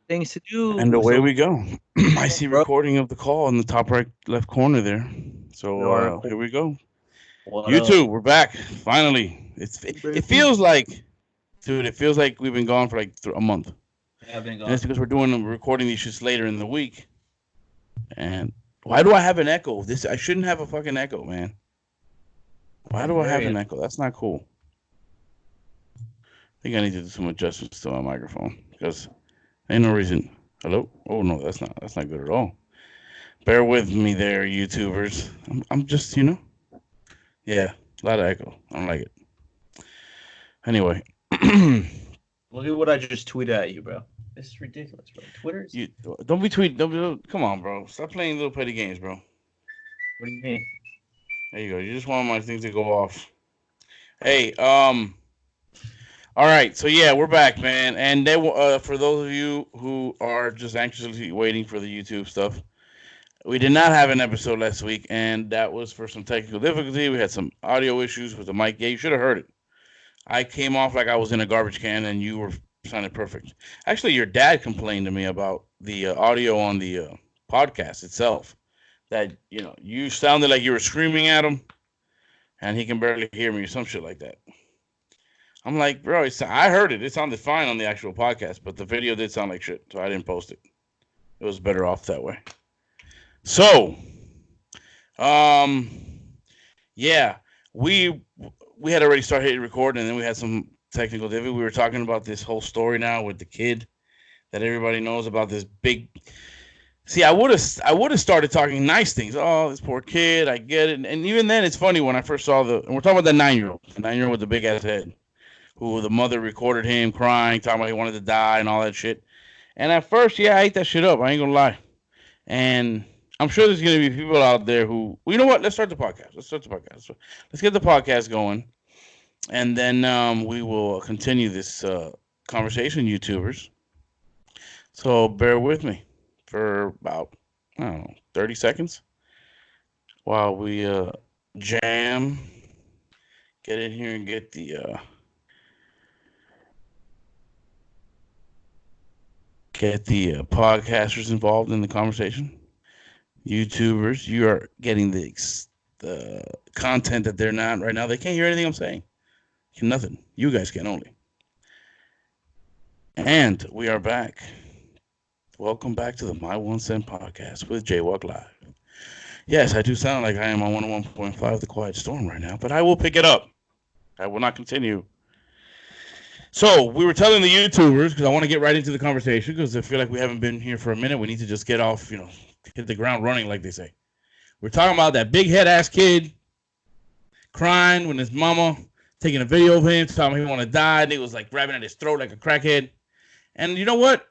Things to do. And away So, we go. I see bro, recording of the call in the top right left corner there. we So are. here we go. What You up, two, we're back finally. It baby? feels like, dude, it feels like we've been gone for like a month, Have been and gone. it's because we're recording these shits later in the week. And why do I have an echo? I shouldn't have a fucking echo, man. Why do I have Very. an echo? That's not cool. I think I need to do some adjustments to my microphone because ain't no reason. Hello? Oh no, that's not good at all. Bear with me there, YouTubers. I'm just yeah, a lot of echo. I don't like it. Anyway, Look at what I just tweeted at you, bro. This is ridiculous, bro. Twitter's. you don't be tweeting. Come on, bro. Stop playing little petty games, bro. What do you mean? There you go. You just want my things to go off. Hey, all right. So yeah, we're back, man. And for those of you who are just anxiously waiting for the YouTube stuff, we did not have an episode last week, and that was for some technical difficulty. We had some audio issues with the mic. Yeah, you should have heard it. I came off like I was in a garbage can, and you were sounded perfect. Actually, your dad complained to me about the audio on the podcast itself. That you sounded like you were screaming at him, and he can barely hear me or some shit like that. I'm like, bro, I heard it. It sounded fine on the actual podcast, but the video did sound like shit, so I didn't post it. It was better off that way. So, um, yeah, we we had already started hitting record, and then we had some technical difficulty. We were talking about this whole story now with the kid that everybody knows about. This big. See, I would have started talking nice things. Oh, this poor kid, I get it. And even then, it's funny when I first saw and we're talking about the 9-year-old, the 9-year-old with the big ass head, who the mother recorded him crying, talking about he wanted to die and all that shit. And at first, yeah, I ate that shit up. I ain't gonna lie. And I'm sure there's going to be people out there who, well, you know what? Let's start the podcast. Let's get the podcast going. And then we will continue this conversation, YouTubers. So bear with me for about, I don't know, 30 seconds while we jam, get in here and get the podcasters involved in the conversation. YouTubers, you are getting the content that they're not right now. They can't hear anything I'm saying. Nothing. You guys can only. And we are back. Welcome back to the My One Cent podcast with Jaywalk Live. Yes, I do sound like I am on 101.5 The Quiet Storm right now, but I will pick it up. I will not continue. So we were telling the YouTubers, because I want to get right into the conversation, because I feel like we haven't been here for a minute. We need to just get off, hit the ground running, like they say. We're talking about that big head ass kid crying when his mama taking a video of him, telling him he want to die, and he was like grabbing at his throat like a crackhead. And you know what?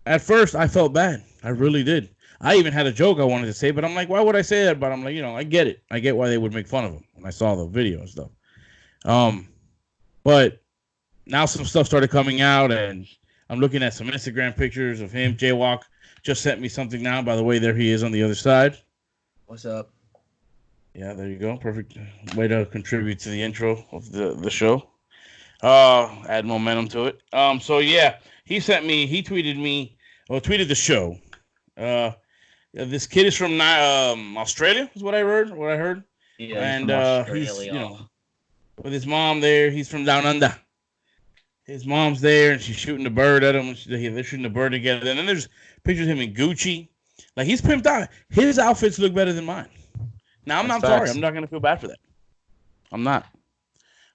At first, I felt bad. I really did. I even had a joke I wanted to say, but I'm like, why would I say that? But I'm like, I get it. I get why they would make fun of him when I saw the video and stuff. But now some stuff started coming out, and I'm looking at some Instagram pictures of him. Jaywalk just sent me something now. By the way, there he is on the other side. What's up? Yeah, there you go. Perfect way to contribute to the intro of the show. Add momentum to it. So yeah, he tweeted the show. This kid is from Australia, is what I heard. Yeah, he's And from he's Australia. with his mom there. He's from down under. His mom's there, and she's shooting the bird at him. They're shooting the bird together. And then there's pictures of him in Gucci. Like, he's pimped out. His outfits look better than mine. Now, I'm sorry. I'm not going to feel bad for that. I'm not.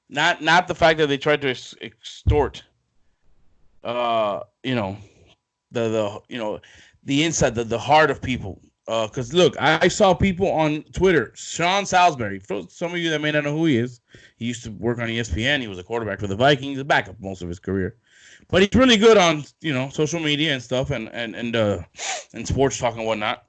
Not the fact that they tried to extort, the inside, the heart of people. Because, look, I saw people on Twitter. Sean Salisbury, for some of you that may not know who he is, he used to work on ESPN. He was a quarterback for the Vikings, a backup most of his career. But he's really good on, social media and stuff and sports talk and whatnot.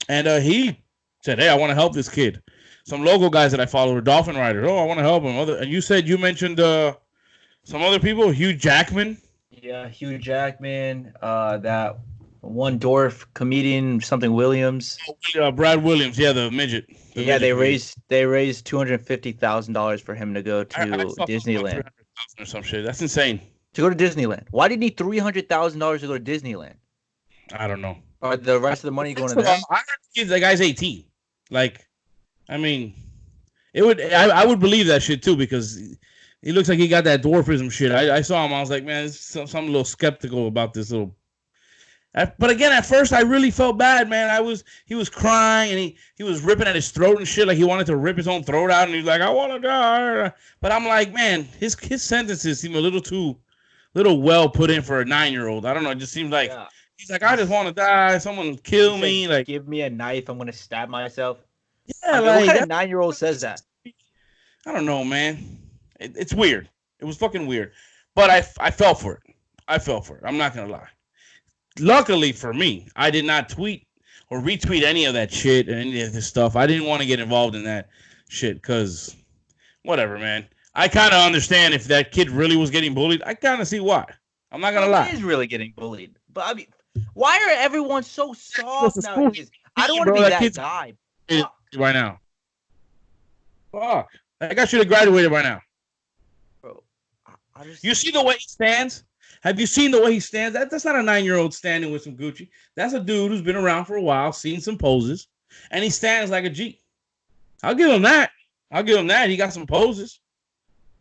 And he said, hey, I want to help this kid. Some local guys that I follow are Dolphin Riders. Oh, I want to help him. And you mentioned some other people, Hugh Jackman. Yeah, Hugh Jackman, that one dwarf comedian, something Williams. Brad Williams, yeah, the midget. They raised $250,000 for him to go to Disneyland or some shit. That's insane. to go to Disneyland? Why did he need $300,000 to go to Disneyland? I don't know. Or the rest of the money going to them? I heard the guy's 18. Like, I mean, it would. I would believe that shit too because he looks like he got that dwarfism shit. I saw him. I was like, man, I'm a little skeptical about this little. But again, at first, I really felt bad, man. He was crying and he was ripping at his throat and shit, like he wanted to rip his own throat out, and he's like, I want to die. But I'm like, man, his sentences seem a little well put in for a 9-year-old. I don't know. It just seems like he's like, I just want to die. Someone kill me. Like, give me a knife. I'm gonna stab myself. Yeah, I mean, what kind of 9-year-old says that? I don't know, man. It's weird. It was fucking weird. But I fell for it. I'm not gonna lie. Luckily for me, I did not tweet or retweet any of that shit and any of this stuff. I didn't want to get involved in that shit because whatever, man. I kind of understand if that kid really was getting bullied. I kind of see why. I'm not gonna lie. He is really getting bullied. But I mean, why are everyone so soft nowadays? I don't want to be that guy. Right now. Fuck. That guy should have graduated by now. Bro, you see the way he stands? Have you seen the way he stands? That's not a 9-year-old standing with some Gucci. That's a dude who's been around for a while, seen some poses, and he stands like a G. I'll give him that. He got some poses.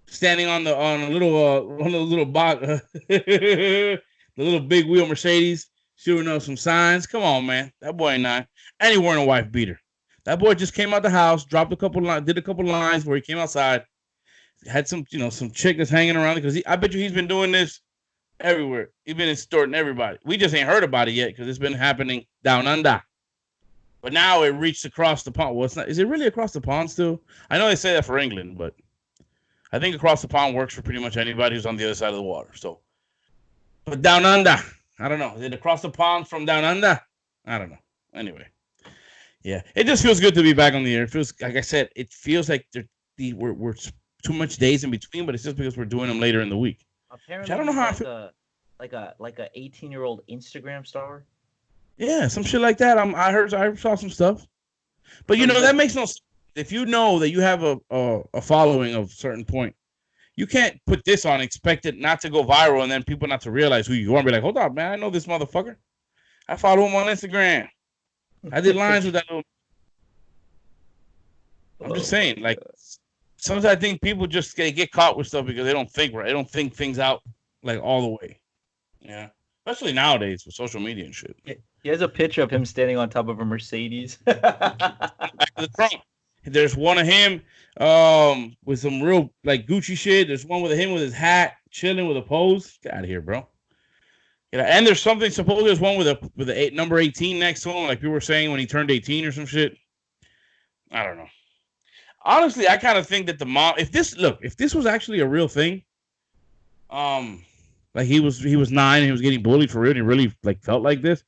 Standing on a little box, the little big wheel Mercedes, shooting up some signs. Come on, man. That boy ain't 9. And he wearing a wife beater. That boy just came out the house, did a couple lines where he came outside, had some chick that's hanging around because I bet you he's been doing this everywhere. He's been extorting everybody. We just ain't heard about it yet because it's been happening down under. But now it reached across the pond. Well, it's not. Is it really across the pond still? I know they say that for England, but I think across the pond works for pretty much anybody who's on the other side of the water. So, but down under, I don't know. Is it across the pond from down under? I don't know. Anyway. Yeah, it just feels good to be back on the air. It feels, like I said, it feels like we're too much days in between, but it's just because we're doing them later in the week. Apparently, I don't know how I feel. Like a 18-year-old Instagram star. Yeah, some shit like that. I saw some stuff, but that makes no sense. If you know that you have a following of a certain point, you can't put this on, expect it not to go viral, and then people not to realize who you are and be like, hold on, man, I know this motherfucker. I follow him on Instagram. I did lines with that little. I'm just saying, like, sometimes I think people just get caught with stuff because they don't think right. They don't think things out like all the way. Yeah, especially nowadays with social media and shit. He has a picture of him standing on top of a Mercedes. There's one of him with some real like Gucci shit. There's one with him with his hat chilling with a pose. Get out of here, bro. And there's something. Supposedly there's one with a number 18 next to him, like people were saying when he turned 18 or some shit. I don't know. Honestly, I kind of think that the mom, if this was actually a real thing, like he was 9 and he was getting bullied for real, and he really like felt like this.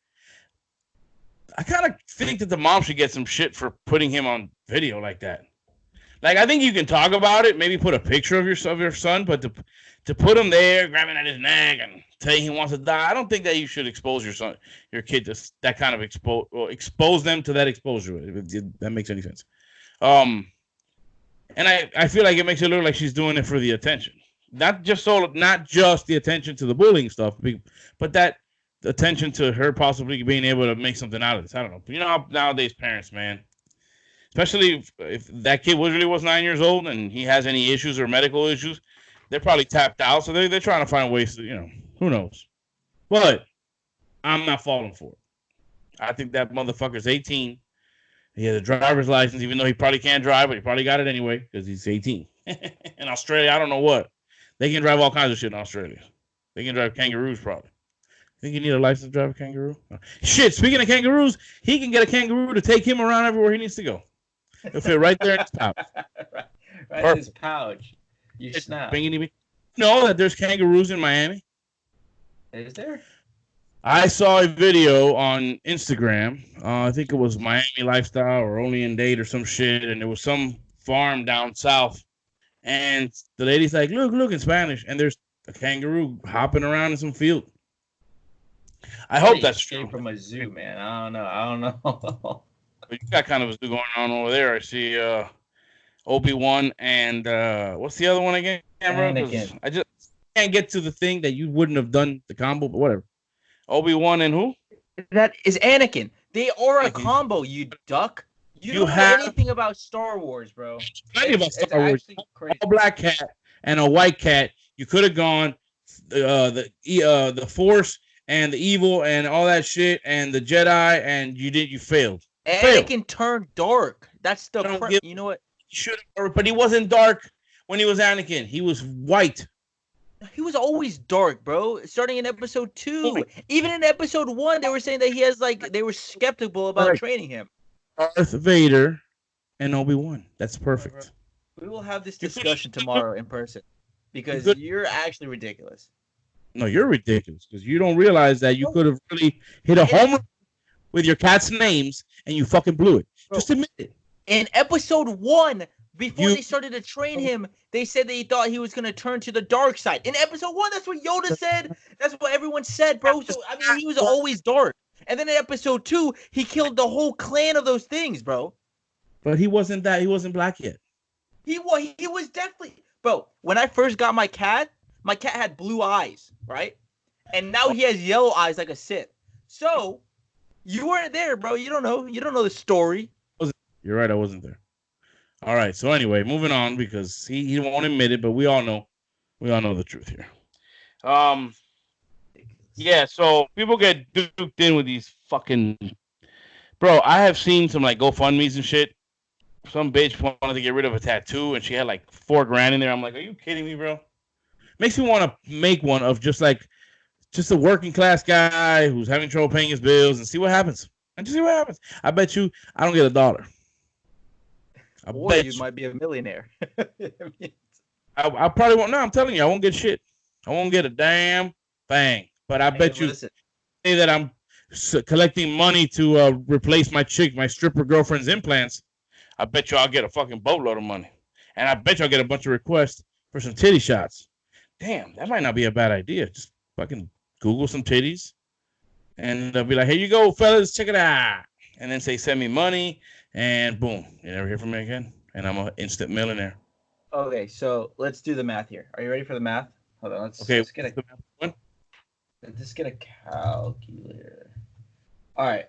I kind of think that the mom should get some shit for putting him on video like that. Like, I think you can talk about it, maybe put a picture of your son, but to put him there, grabbing at his neck and saying he wants to die, I don't think that you should expose your kid to that kind of expose them to that exposure. If that makes any sense. And I feel like it makes it look like she's doing it for the attention, not just the attention to the bullying stuff, but that attention to her possibly being able to make something out of this. I don't know. But you know how nowadays parents, man. Especially if that kid really was 9 years old and he has any issues or medical issues, they're probably tapped out. So they're trying to find ways to, who knows. But I'm not falling for it. I think that motherfucker's 18. He has a driver's license, even though he probably can't drive, but he probably got it anyway because he's 18. In Australia, I don't know what. They can drive all kinds of shit in Australia. They can drive kangaroos probably. Think you need a license to drive a kangaroo? Shit, speaking of kangaroos, he can get a kangaroo to take him around everywhere he needs to go. It'll fit right there in his pouch. right in his pouch. You snap. Know that there's kangaroos in Miami? Is there? I saw a video on Instagram. I think it was Miami Lifestyle or Only in Date or some shit. And there was some farm down south. And the lady's like, look in Spanish. And there's a kangaroo hopping around in some field. I hope that's true. From a zoo, man. I don't know. You got kind of a zoo going on over there. I see Obi-Wan and what's the other one again? Anakin. can't get to the thing that you wouldn't have done the combo, but whatever. Obi-Wan and who? That is Anakin. They are a Anakin. combo, you duck. You don't know anything about Star Wars, bro. Plenty about Star Wars. Crazy. A black cat and a white cat. You could have gone the Force and the evil and all that shit and the Jedi, and you failed. Anakin turned dark. That's the you know what? But he wasn't dark when he was Anakin. He was white. He was always dark, bro. Starting in episode 2. Even in episode 1, they were saying that he has they were skeptical about training him. Darth Vader and Obi-Wan. That's perfect. We will have this discussion tomorrow in person because you're actually ridiculous. No, you're ridiculous because you don't realize that you could have really hit a home run with your cat's names and you fucking blew it. Bro, just admit it. In episode 1, before they started to train him, they said they thought he was going to turn to the dark side. In episode 1, that's what Yoda said. That's what everyone said, bro. So, I mean, he was always dark. And then in episode 2, he killed the whole clan of those things, bro. But he wasn't black yet. He was definitely... Bro, when I first got my cat had blue eyes, right? And now he has yellow eyes like a Sith. So, you weren't there, bro. You don't know. You don't know the story. You're right, I wasn't there. All right, so anyway, moving on because he won't admit it, but we all know the truth here. Yeah, so people get duped in with these fucking... Bro, I have seen some GoFundMe's and shit. Some bitch wanted to get rid of a tattoo and she had $4,000 in there. I'm like, are you kidding me, bro? Makes me want to make one of just a working class guy who's having trouble paying his bills and see what happens. I bet you I don't get $1. Or you might be a millionaire. I probably won't. No, I'm telling you, I won't get shit. I won't get a damn thing. But I bet you say that I'm collecting money to replace my stripper girlfriend's implants. I bet you I'll get a fucking boatload of money. And I bet you I'll get a bunch of requests for some titty shots. Damn, that might not be a bad idea. Just fucking Google some titties. And they'll be like, here you go, fellas, check it out. And then say, send me money. And boom, you never hear from me again. And I'm an instant millionaire. Okay, so let's do the math here. Are you ready for the math? Hold on, let's get a calculator. All right.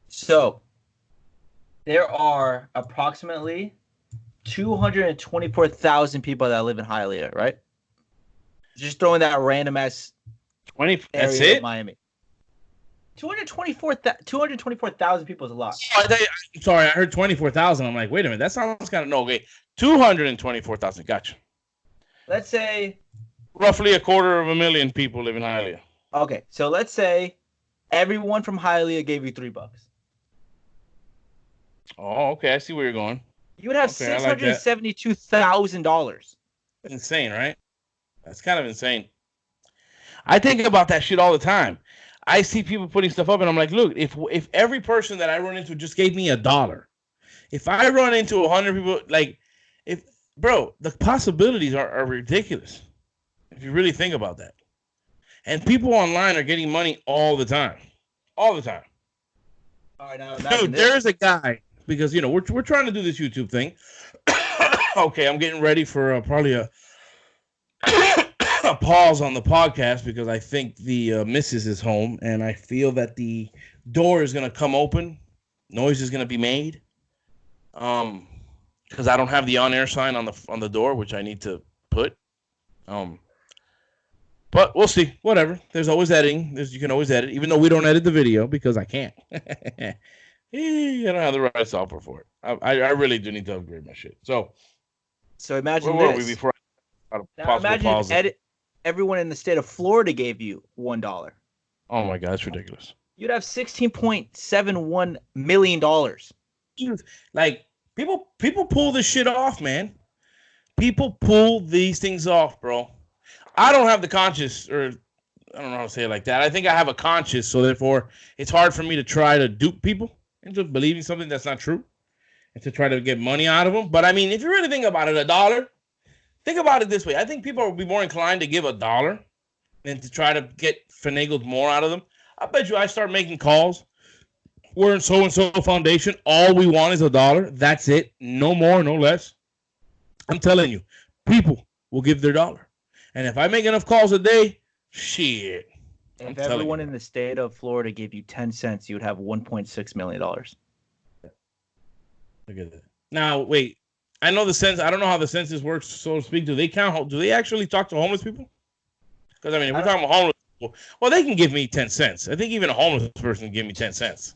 So there are approximately 224,000 people that live in Hialeah, right? Just throwing that random ass 20. That's it. Miami. 224,000 people is a lot. I'm sorry, I heard 24,000. I'm like, wait a minute, that sounds kind of no. Okay, 224,000. Gotcha. Let's say roughly 250,000 people live in Hialeah. Okay, so let's say everyone from Hialeah gave you $3. Oh, okay, I see where you're going. You would have $672,000. Insane, right? That's kind of insane. I think about that shit all the time. I see people putting stuff up, and I'm like, look, if every person that I run into just gave me $1, if I run into 100 people, the possibilities are ridiculous. If you really think about that. And people online are getting money all the time. All the time. All right, now dude, there's a guy, because, we're trying to do this YouTube thing. Okay, I'm getting ready for probably a pause on the podcast because I think the missus is home and I feel that the door is going to come open. Noise is going to be made. Because I don't have the on-air sign on the door, which I need to put. But we'll see. Whatever. There's always editing. You can always edit, even though we don't edit the video because I can't. I don't have the right software for it. I really do need to upgrade my shit. So imagine where this. were we before Now imagine everyone in the state of Florida gave you $1. Oh my God, that's ridiculous. You'd have $16.71 million. People pull this shit off, man. People pull these things off, bro. I don't have the conscience, or I don't know how to say it like that. I think I have a conscience, so therefore it's hard for me to try to dupe people into believing something that's not true and to try to get money out of them. But I mean, if you really think about it, $1, think about it this way. I think people will be more inclined to give $1 than to try to get finagled more out of them. I bet you I start making calls. We're in so-and-so foundation. All we want is $1. That's it. No more, no less. I'm telling you, people will give their $1. And if I make enough calls a day, shit. If everyone in the state of Florida gave you 10 cents, you would have $1.6 million. Look at that. Now, wait. I know the census. I don't know how the census works, so to speak. Do they count? Do they actually talk to homeless people? Because, I mean, if we're talking about homeless people, well, they can give me 10 cents. I think even a homeless person can give me 10 cents.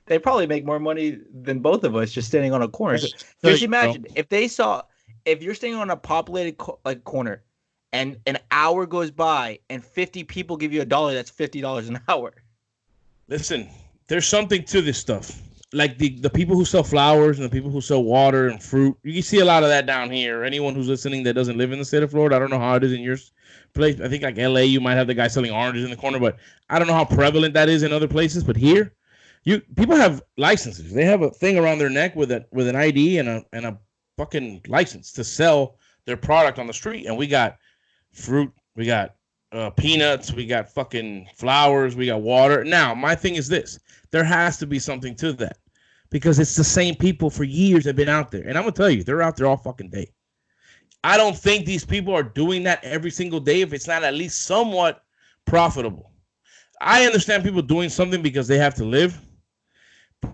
They probably make more money than both of us just standing on a corner. So just imagine if you're standing on a populated corner and an hour goes by and 50 people give you $1, that's $50 an hour. Listen, there's something to this stuff. Like the people who sell flowers and the people who sell water and fruit. You can see a lot of that down here. Anyone who's listening that doesn't live in the state of Florida, I don't know how it is in your place. I think like LA, you might have the guy selling oranges in the corner, but I don't know how prevalent that is in other places. But here, people have licenses. They have a thing around their neck with an ID and a fucking license to sell their product on the street. And we got fruit, we got peanuts, we got fucking flowers, we got water. Now, my thing is this. There has to be something to that because it's the same people for years have been out there. And I'm going to tell you, they're out there all fucking day. I don't think these people are doing that every single day if it's not at least somewhat profitable. I understand people doing something because they have to live,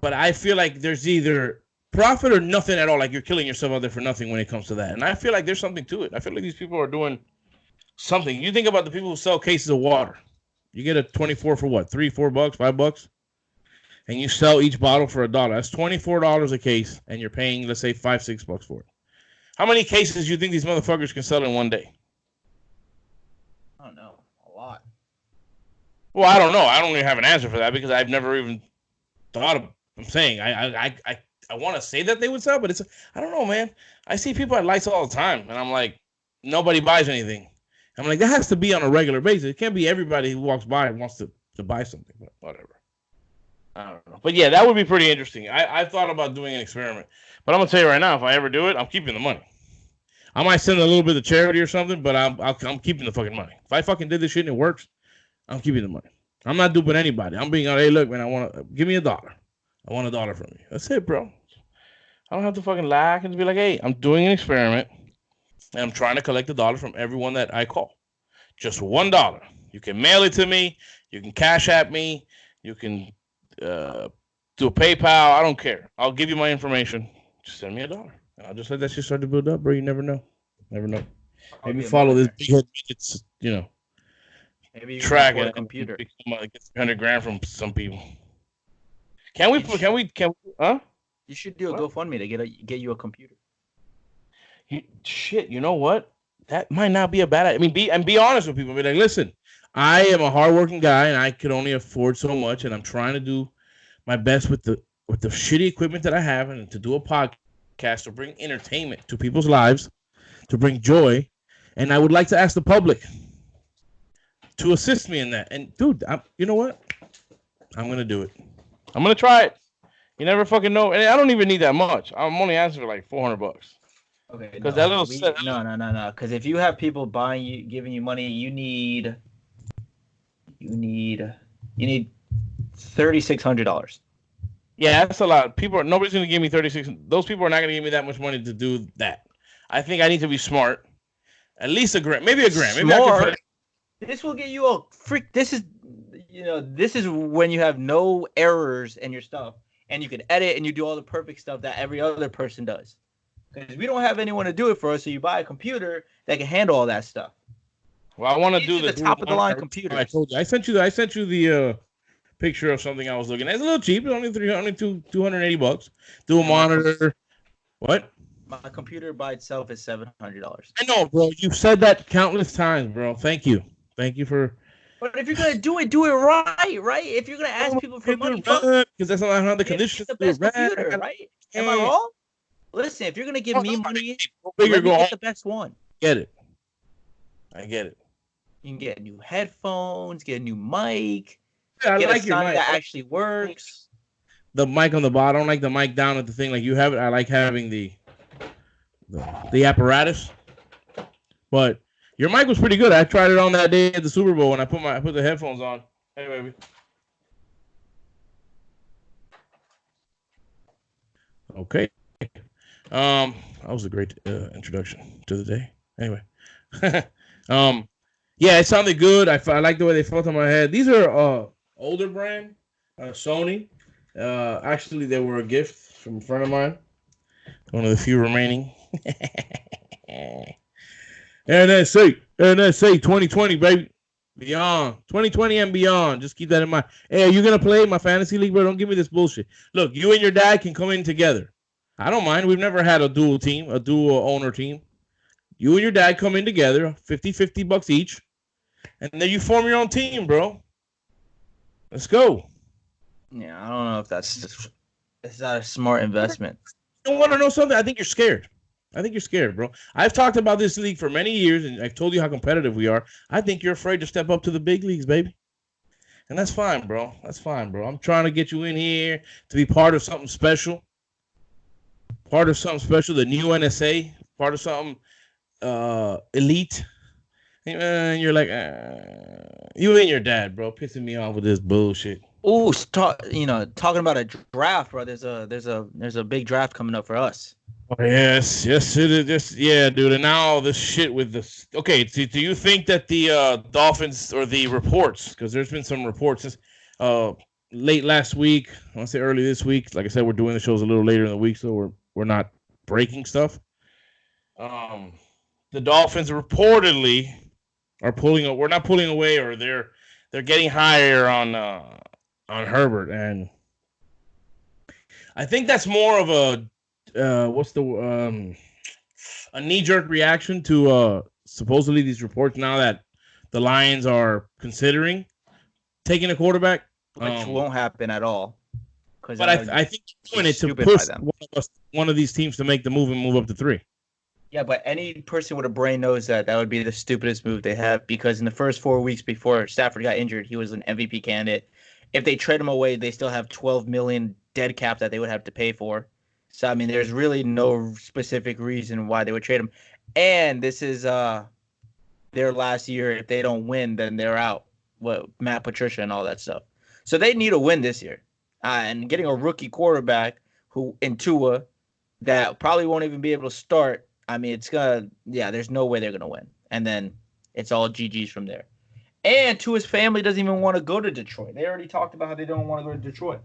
but I feel like there's either profit or nothing at all. Like you're killing yourself out there for nothing when it comes to that. And I feel like there's something to it. I feel like these people are doing something. You think about the people who sell cases of water. You get a 24 for what? $3, $4, $5? And you sell each bottle for $1. That's $24 a case, and you're paying, let's say, $5, $6 for it. How many cases do you think these motherfuckers can sell in one day? I don't know. A lot. Well, I don't know. I don't even have an answer for that because I've never even thought of it. I'm saying I want to say that they would sell, but I don't know, man. I see people at lights all the time, and I'm like, nobody buys anything. I'm like, that has to be on a regular basis. It can't be everybody who walks by and wants to buy something, but whatever. I don't know. But yeah, that would be pretty interesting. I thought about doing an experiment. But I'm going to tell you right now, if I ever do it, I'm keeping the money. I might send a little bit of charity or something, but I'm keeping the fucking money. If I fucking did this shit and it works, I'm keeping the money. I'm not duping anybody. I'm being, hey, look, man, give me $1. I want $1 from you. That's it, bro. I don't have to fucking lie. I can just be like, hey, I'm doing an experiment, and I'm trying to collect $1 from everyone that I call. Just $1. You can mail it to me. You can Cash App me. You can do a PayPal. I don't care. I'll give you my information. Just send me $1. And I'll just let that shit start to build up, bro. You never know. Never know. Maybe follow this big head. It's, maybe you track can it. a computer. Get $100,000 from some people. Can we? Huh? You should do a GoFundMe to get you a computer. Shit, you know what? That might not be a bad idea. I mean, be honest with people. Be like, listen, I am a hardworking guy, and I could only afford so much, and I'm trying to do my best with the shitty equipment that I have, and to do a podcast to bring entertainment to people's lives, to bring joy, and I would like to ask the public to assist me in that. And dude, you know what? I'm gonna do it. I'm gonna try it. You never fucking know, and I don't even need that much. I'm only asking for like $400. Okay. Because that little no. Because if you have people giving you money, you need $3,600. Yeah, that's a lot. Nobody's gonna give me 36. Those people are not gonna give me that much money to do that. I think I need to be smart. At least a grand, maybe a grand. Maybe smart. This will get you a freak. This is when you have no errors in your stuff, and you can edit and you do all the perfect stuff that every other person does. Because we don't have anyone to do it for us, so you buy a computer that can handle all that stuff. Well, I want to do the top of the line computer. I told you. I sent you the picture of something I was looking at. It's a little cheap. It's only $280. Do a monitor. What? My computer by itself is $700. I know, bro. You've said that countless times, bro. Thank you for. But if you're gonna do it right? If you're gonna ask people for money, because that's not how the conditions. The best computer, right? Am I wrong? Listen, if you're gonna give me money, let me get the best one. Get it. I get it. You can get new headphones, get a new mic. Yeah, I get like a your mic that actually works. The mic on the bottom, I don't like the mic down at the thing like you have it. I like having the apparatus. But your mic was pretty good. I tried it on that day at the Super Bowl when I put the headphones on. Hey, baby. Okay. That was a great introduction to the day. Anyway, Yeah, it sounded good. I like the way they felt on my head. These are older brand, Sony. Actually, they were a gift from a friend of mine. One of the few remaining. NSA 2020, baby. Beyond 2020 and beyond. Just keep that in mind. Hey, are you gonna play my fantasy league, bro? Don't give me this bullshit. Look, you and your dad can come in together. I don't mind. We've never had a dual team, a dual owner team. You and your dad come in together, 50 bucks each, and then you form your own team, bro. Let's go. Yeah, I don't know if it's not a smart investment. You want to know something? I think you're scared. I think you're scared, bro. I've talked about this league for many years, and I've told you how competitive we are. I think you're afraid to step up to the big leagues, baby. And that's fine, bro. That's fine, bro. I'm trying to get you in here to be part of something special. Part of something special, the new NSA. Part of something elite. And you're like, you and your dad, bro, pissing me off with this bullshit. Oh, talking about a draft, bro. There's a big draft coming up for us. Oh, yes, it is. Just yeah, dude. And now all this shit with this. Okay, do you think that the Dolphins or the reports? Because there's been some reports since late last week. I want to say early this week. Like I said, we're doing the shows a little later in the week, so we're not breaking stuff. The Dolphins reportedly are pulling. We're not pulling away, or they're getting higher on Herbert, and I think that's more of a a knee-jerk reaction to supposedly these reports now that the Lions are considering taking a quarterback, which won't happen at all. But I think you're doing it to push one of these teams to make the move and move up to 3. Yeah, but any person with a brain knows that would be the stupidest move they have, because in the first 4 weeks before Stafford got injured, he was an MVP candidate. If they trade him away, they still have $12 million dead cap that they would have to pay for. So, I mean, there's really no specific reason why they would trade him. And this is their last year. If they don't win, then they're out. Matt Patricia and all that stuff. So they need a win this year. And getting a rookie quarterback who in Tua that probably won't even be able to start, I mean, there's no way they're going to win. And then it's all GG's from there. And Tua's family doesn't even want to go to Detroit. They already talked about how they don't want to go to Detroit.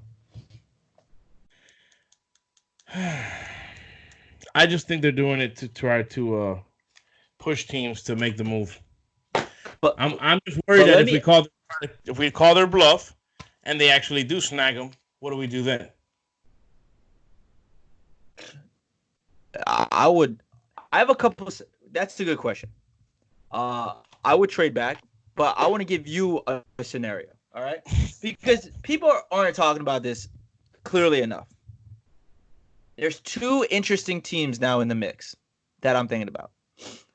I just think they're doing it to try to push teams to make the move. But I'm just worried that if we call their bluff and they actually do snag them, what do we do then? I have a couple. That's a good question. I would trade back, but I want to give you a scenario. All right, because people aren't talking about this clearly enough. There's 2 interesting teams now in the mix that I'm thinking about.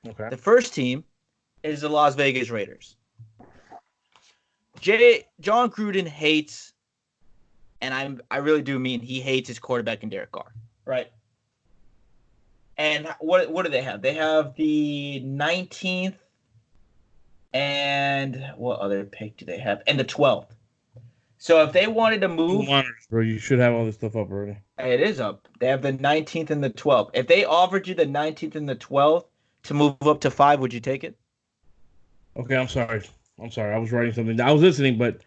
Okay. The first team is the Las Vegas Raiders. John Gruden hates, and I really do mean he hates his quarterback in Derek Carr, right? And what do they have? They have the 19th, and what other pick do they have? And the 12th. So if they wanted to move, bro, you should have all this stuff up already. It is up. They have the 19th and the 12th. If they offered you the 19th and the 12th to move up to 5, would you take it? Okay, I'm sorry. I was writing something. I was listening, but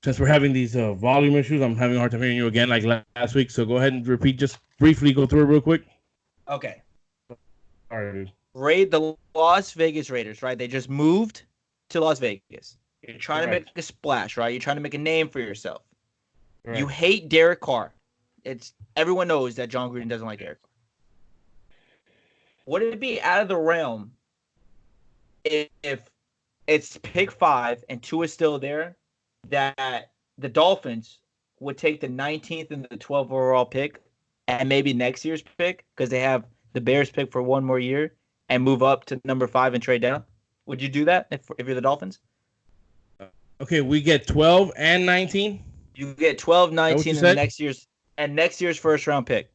since we're having these volume issues, I'm having a hard time hearing you again like last week. So go ahead and repeat. Just briefly go through it real quick. Okay. All right, dude. The Las Vegas Raiders, right? They just moved to Las Vegas. You're trying to make a splash, right? You're trying to make a name for yourself. Right. You hate Derek Carr. Everyone knows that John Gruden doesn't like Derek Carr. Would it be out of the realm if it's pick 5 and 2 is still there, that the Dolphins would take the 19th and the 12th overall pick and maybe next year's pick, because they have the Bears pick for 1 more year, and move up to number 5 and trade down? Would you do that if you're the Dolphins? Okay, we get 12 and 19. You get 12, 19, and next year's first round pick.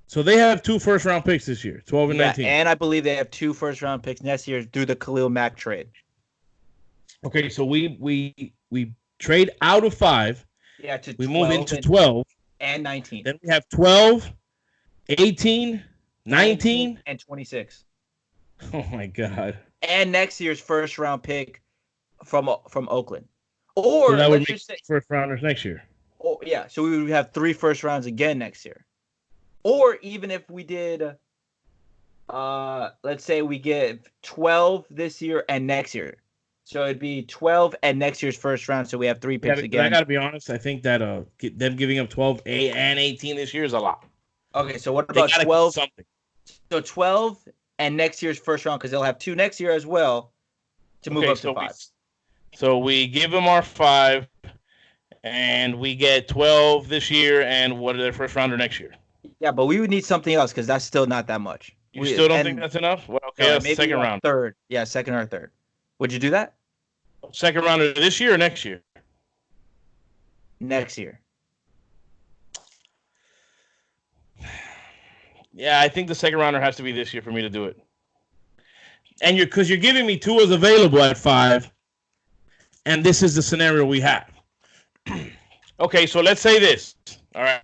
So they have 2 first round picks this year, 12 and 19. And I believe they have 2 first round picks next year through the Khalil Mack trade. Okay, so we trade out of 5. Yeah, we move into 12 and 19. Then we have 12, 18, 19, and 26. Oh my God. and next year's first round pick from Oakland. So Or that would let's make just say, first rounders next year. oh yeah, so we would have 3 first rounds again next year. Or even if we did, let's say we get 12 this year and next year, so it'd be 12 and next year's first round. So we have 3 picks again. I gotta be honest. I think that them giving up 12 and 18 this year is a lot. Okay, so what about 12? Something. So 12 and next year's first round, because they'll have 2 next year as well to move up to 5. So we give them our 5, and we get 12 this year, and what are their first rounder next year? Yeah, but we would need something else because that's still not that much. You still don't think that's enough? Well, okay, that's maybe second round. Third. Yeah, second or third. Would you do that? Second rounder this year or next year? Next year. Yeah, I think the second rounder has to be this year for me to do it. And because you're giving me Tua's available at 5, and this is the scenario we have. Okay, so let's say this. All right.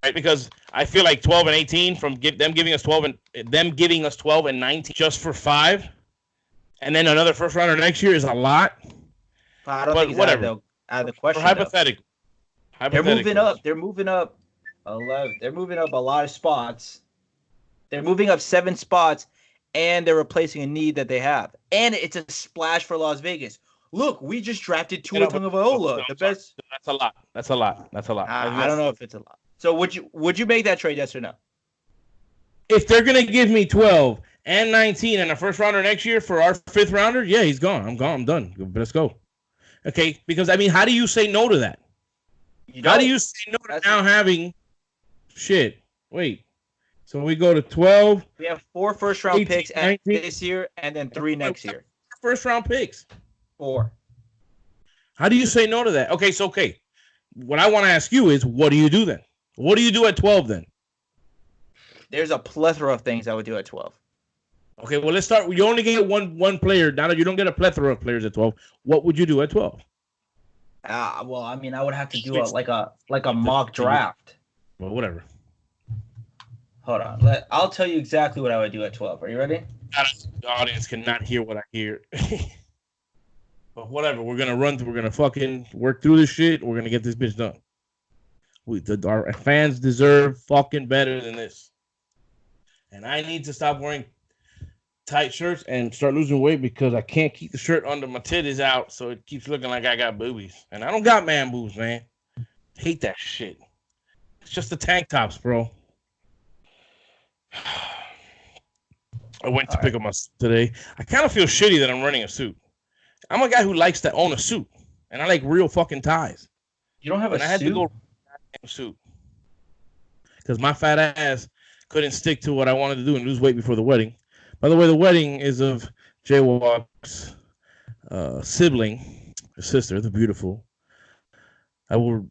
Right, because I feel like 12 and 18 from them giving us 12 and 19 just for 5, and then another first rounder next year is a lot. I don't think it's whatever. Out of the question. Hypothetically, they're moving up. They're moving up 11. They're moving up a lot of spots. They're moving up 7 spots, and they're replacing a need that they have. And it's a splash for Las Vegas. Look, we just drafted Tua Tagovailoa, the best. That's a lot. That's a lot. That's a lot. I don't know if it's a lot. So would you make that trade? Yes or no? If they're gonna give me 12 and 19 and a first rounder next year for our 5th rounder, yeah, he's gone. I'm gone. I'm done. Let's go. Okay, because I mean, how do you say no to that? How do you say no to now having shit? Wait. So we go to 12. We have 4 first round picks this year and then 3 next year. First round picks. 4. How do you say no to that? Okay, so what I want to ask you is, what do you do then? What do you do at 12 then? There's a plethora of things I would do at 12. Okay, well, let's start. You only get one player. Now that you don't get a plethora of players at 12, what would you do at 12? Well, I mean, I would have to do a mock draft. Well, whatever. Hold on. I'll tell you exactly what I would do at 12. Are you ready? The audience cannot hear what I hear. But whatever. We're gonna fucking work through this shit. We're gonna get this bitch done. Our fans deserve fucking better than this. And I need to stop wearing tight shirts and start losing weight because I can't keep the shirt under my titties out, so it keeps looking like I got boobies. And I don't got man boobs, man. Hate that shit. It's just the tank tops, bro. I went to pick up my suit today. I kind of feel shitty that I'm running a suit. I'm a guy who likes to own a suit, and I like real fucking ties. You don't have a suit? I had to go suit because my fat ass couldn't stick to what I wanted to do and lose weight before the wedding. By the way, the wedding is of Jaywalk's sibling, her sister, the beautiful.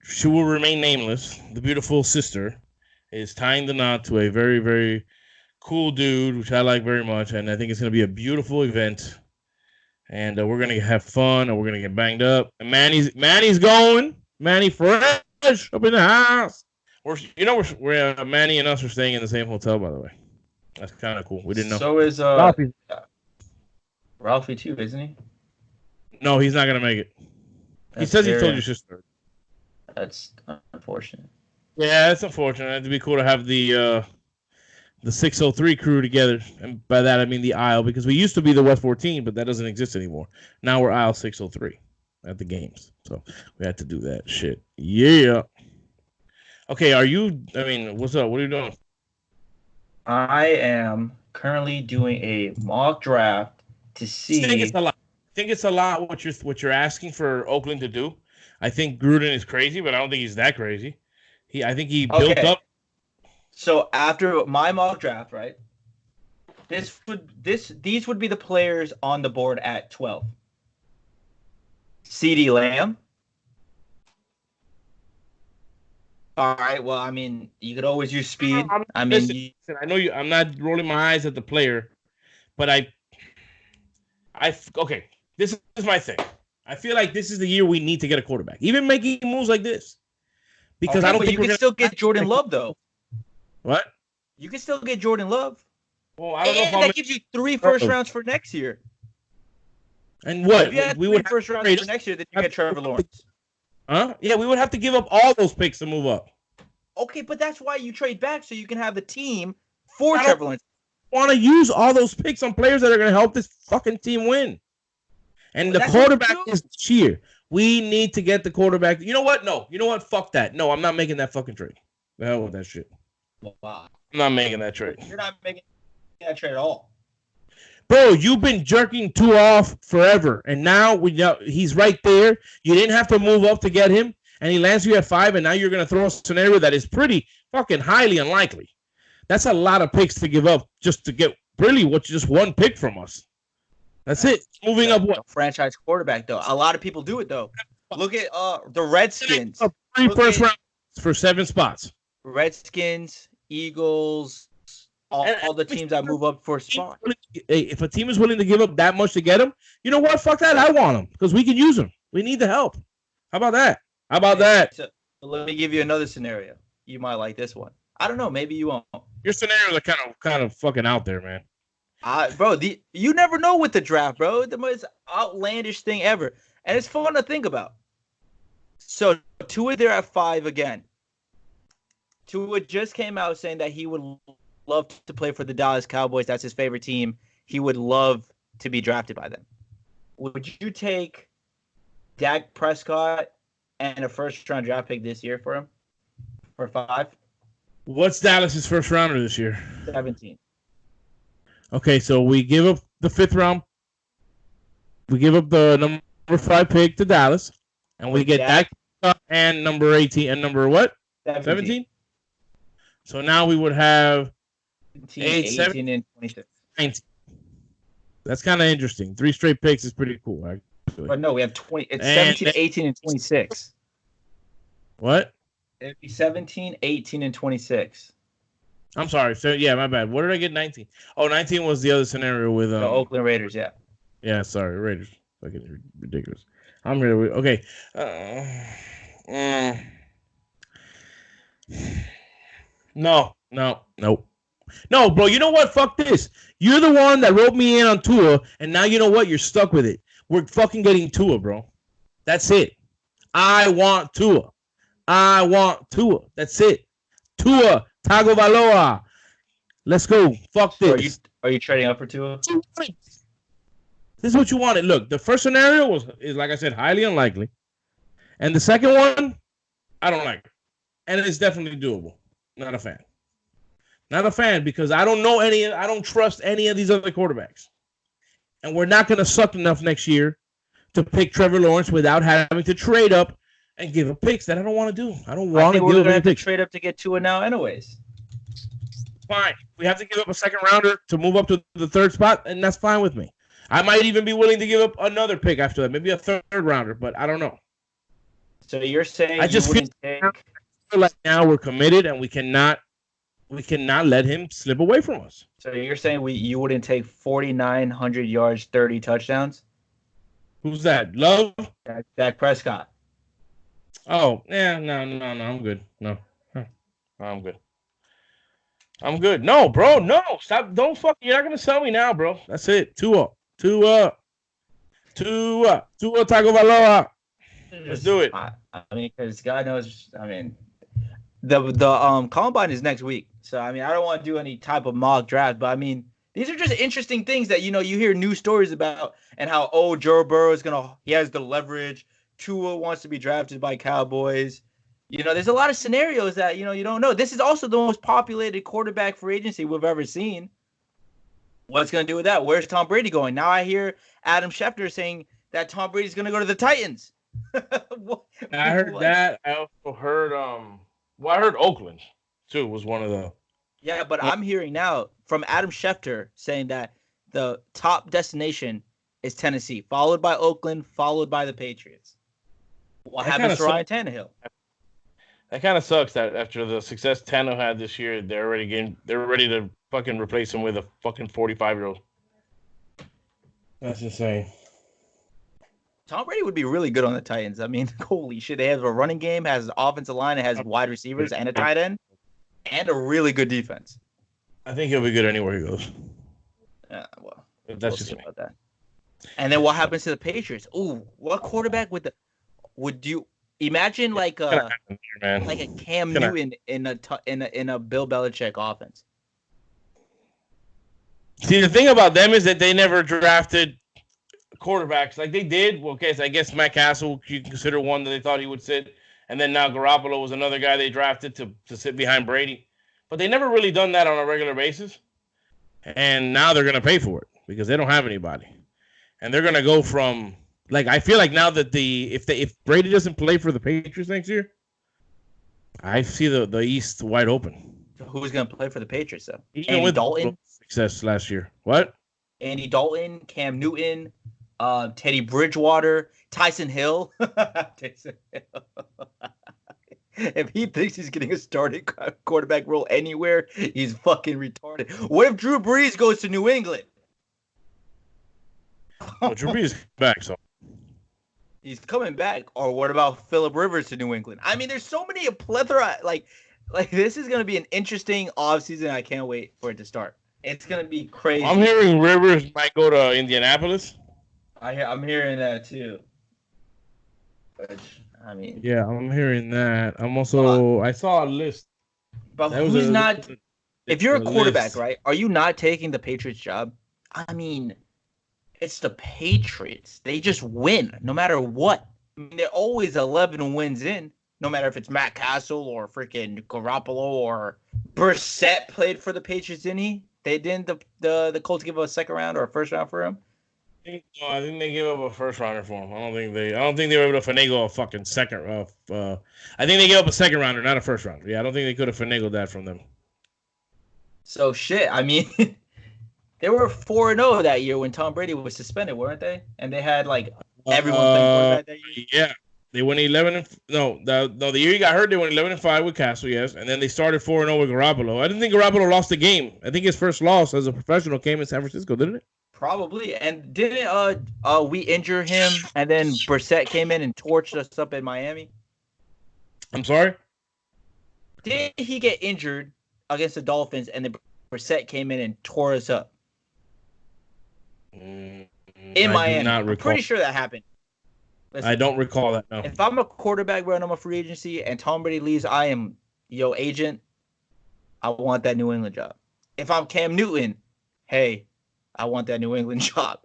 She will remain nameless. The beautiful sister is tying the knot to a very, very cool dude, which I like very much, and I think it's going to be a beautiful event. And we're going to have fun, and we're going to get banged up. And Manny's going. Manny fresh up in the house. We're Manny and us are staying in the same hotel, by the way. That's kind of cool. We didn't know. So is Ralphie too, isn't he? No, he's not going to make it. He says he told your sister. That's unfortunate. Yeah, it's unfortunate. It'd be cool to have the 603 crew together, and by that I mean the aisle, because we used to be the West 14, but that doesn't exist anymore. Now we're aisle 603 at the games, so we had to do that shit. Yeah. Okay, what's up? What are you doing? I am currently doing a mock draft to see. I think it's a lot what you're asking for Oakland to do. I think Gruden is crazy, but I don't think he's that crazy. I think he built up. So after my mock draft, right? These would be the players on the board at 12. CeeDee Lamb. All right. Well, I mean, you could always use speed. I know I'm not rolling my eyes at the player, but okay. This is my thing. I feel like this is the year we need to get a quarterback, even making moves like this, because I don't think you can still get Jordan Love though. What? You can still get Jordan Love. Well, I don't know if And that gives you 3 first rounds for next year. And what? If you had we 3 would first rounds for next year, then you get Trevor Lawrence. Huh? Yeah, we would have to give up all those picks to move up. Okay, but that's why you trade back so you can have the team for Trevor Lawrence. Want to use all those picks on players that are going to help this fucking team win. And Well, the quarterback is this year. We need to get the quarterback. You know what? No. You know what? Fuck that. No, I'm not making that fucking trade. The hell with that shit. Wow. I'm not making that trade. You're not making that trade at all. Bro, you've been jerking Tua off forever, and now he's right there. You didn't have to move up to get him, and he lands you at 5, and now you're going to throw a scenario that is pretty fucking highly unlikely. That's a lot of picks to give up just to get really just one pick from us. That's it. Moving up what? Franchise quarterback, though. A lot of people do it, though. Look at the Redskins. 3 first rounds for 7 spots. Redskins, Eagles, all the teams that move up for a spot. If a team is willing to give up that much to get him, you know what? Fuck that. I want him because we can use him. We need the help. How about that? How about that? So let me give you another scenario. You might like this one. I don't know. Maybe you won't. Your scenarios are kind of fucking out there, man. Bro, you never know with the draft, bro. The most outlandish thing ever. And it's fun to think about. So Tua there at 5 again. Tua just came out saying that he would love to play for the Dallas Cowboys. That's his favorite team. He would love to be drafted by them. Would you take Dak Prescott and a first-round draft pick this year for him? For 5? What's Dallas's first rounder this year? 17. Okay, so we give up the 5th round. We give up the number 5 pick to Dallas, and we get Dak and number 18 and number what? 17. So now we would have 18 and 26. 19. That's kind of interesting. 3 straight picks is pretty cool, actually. But no, we have 20. It's 17, 18, and 26. What? It'd be 17, 18, and 26. I'm sorry. So yeah, my bad. What did I get? 19. Oh, 19 was the other scenario with the Oakland Raiders. Yeah. Yeah, sorry, Raiders. Fucking ridiculous. I'm really okay. No, bro. You know what? Fuck this. You're the one that wrote me in on Tua, and now you know what? You're stuck with it. We're fucking getting Tua, bro. That's it. I want Tua. That's it. Tua Tagovailoa. Let's go. Fuck this. Are you trading up for Tua? This is what you wanted. Look, the first scenario is like I said, highly unlikely, and the second one, I don't like it, and it's definitely doable. Not a fan because I don't trust any of these other quarterbacks, and we're not going to suck enough next year to pick Trevor Lawrence without having to trade up and give up picks that I don't want to do. I don't want to give up any picks. Trade up to get Tua now, anyways. Fine, we have to give up a second rounder to move up to the 3rd spot, and that's fine with me. I might even be willing to give up another pick after that, maybe a 3rd rounder, but I don't know. So you're saying I just feel like now we're committed, and we cannot let him slip away from us. So you're saying you wouldn't take 4,900 yards, 30 touchdowns? Who's that? Love? Dak Prescott. Oh, yeah, no, I'm good. No, I'm good. I'm good. No, bro, no. Stop. Don't fuck. You're not going to sell me now, bro. That's it. Tua Tagovailoa. Let's do it. I mean, because God knows, I mean, the combine is next week. So, I mean, I don't want to do any type of mock draft, but I mean, these are just interesting things that, you hear news stories about and how, Joe Burrow he has the leverage. Tua wants to be drafted by Cowboys. There's a lot of scenarios that, you don't know. This is also the most populated quarterback free agency we've ever seen. What's going to do with that? Where's Tom Brady going? Now I hear Adam Schefter saying that Tom Brady's going to go to the Titans. I heard that. I also heard, I heard Oakland, too, was one of the. Yeah, but I'm hearing now from Adam Schefter saying that the top destination is Tennessee, followed by Oakland, followed by the Patriots. What happens to Ryan Tannehill? That kind of sucks that after the success Tannehill had this year, they're ready to fucking replace him with a fucking 45-year-old. That's insane. Tom Brady would be really good on the Titans. I mean, holy shit. They have a running game, has an offensive line, it has wide receivers and a tight end, and a really good defense. I think he'll be good anywhere he goes. Well, That's we'll just see me. about that. And then what happens to the Patriots? Ooh, what quarterback would you imagine like It's gonna a happen here, man. like a Cam It's gonna- Newton in a Bill Belichick offense? See, the thing about them is that they never drafted quarterbacks like they did. Well, okay, so I guess Matt Castle you can consider one that they thought he would sit, and then now Garoppolo was another guy they drafted to sit behind Brady, but they never really done that on a regular basis. And now they're gonna pay for it because they don't have anybody, and they're gonna go from like I feel like now that if Brady doesn't play for the Patriots next year, I see the East wide open. Who's going to play for the Patriots though? Even Andy with Dalton, success last year. What? Andy Dalton, Cam Newton, Teddy Bridgewater, Tyson Hill. Tyson Hill. If he thinks he's getting a starting quarterback role anywhere, he's fucking retarded. What if Drew Brees goes to New England? Well, Drew Brees is back, so He's coming back. Or what about Phillip Rivers to New England? I mean, there's so many a plethora. Like this is gonna be an interesting offseason. I can't wait for it to start. It's gonna be crazy. I'm hearing Rivers might go to Indianapolis. I'm hearing that too. Which, I mean, Yeah, I'm hearing that. I'm also I saw a list. but That was who's a- not? If you're a quarterback, list. right? Are you not taking the Patriots job? I mean, it's the Patriots. They just win no matter what. I mean, they're always 11 wins in, no matter if it's Matt Castle or freaking Garoppolo or Brissett played for the Patriots, didn't he? They didn't the Colts give a second round or a first round for him. I think they gave up a first rounder for him. I don't think they were able to finagle a fucking second. I think they gave up a second rounder, not a first rounder. Yeah, I don't think they could have finagled that from them. So shit. I mean, they were 4-0 that year when Tom Brady was suspended, weren't they? And they had like everyone playing quarterback that year. Yeah, they went 11 and the year he got hurt they went 11-5 with Castle, yes, and then they started 4-0 with Garoppolo. I didn't think Garoppolo lost the game. I think his first loss as a professional came in San Francisco, didn't it? Probably. And didn't we injure him and then Brissett came in and torched us up in Miami? I'm sorry. Didn't he get injured against the Dolphins and then Brissett came in and tore us up in Miami? I'm pretty sure that happened. Listen, I don't recall that. No. if I'm a quarterback, bro, and I'm a free agency, and Tom Brady leaves, I am agent. I want that New England job. If I'm Cam Newton, hey, I want that New England job.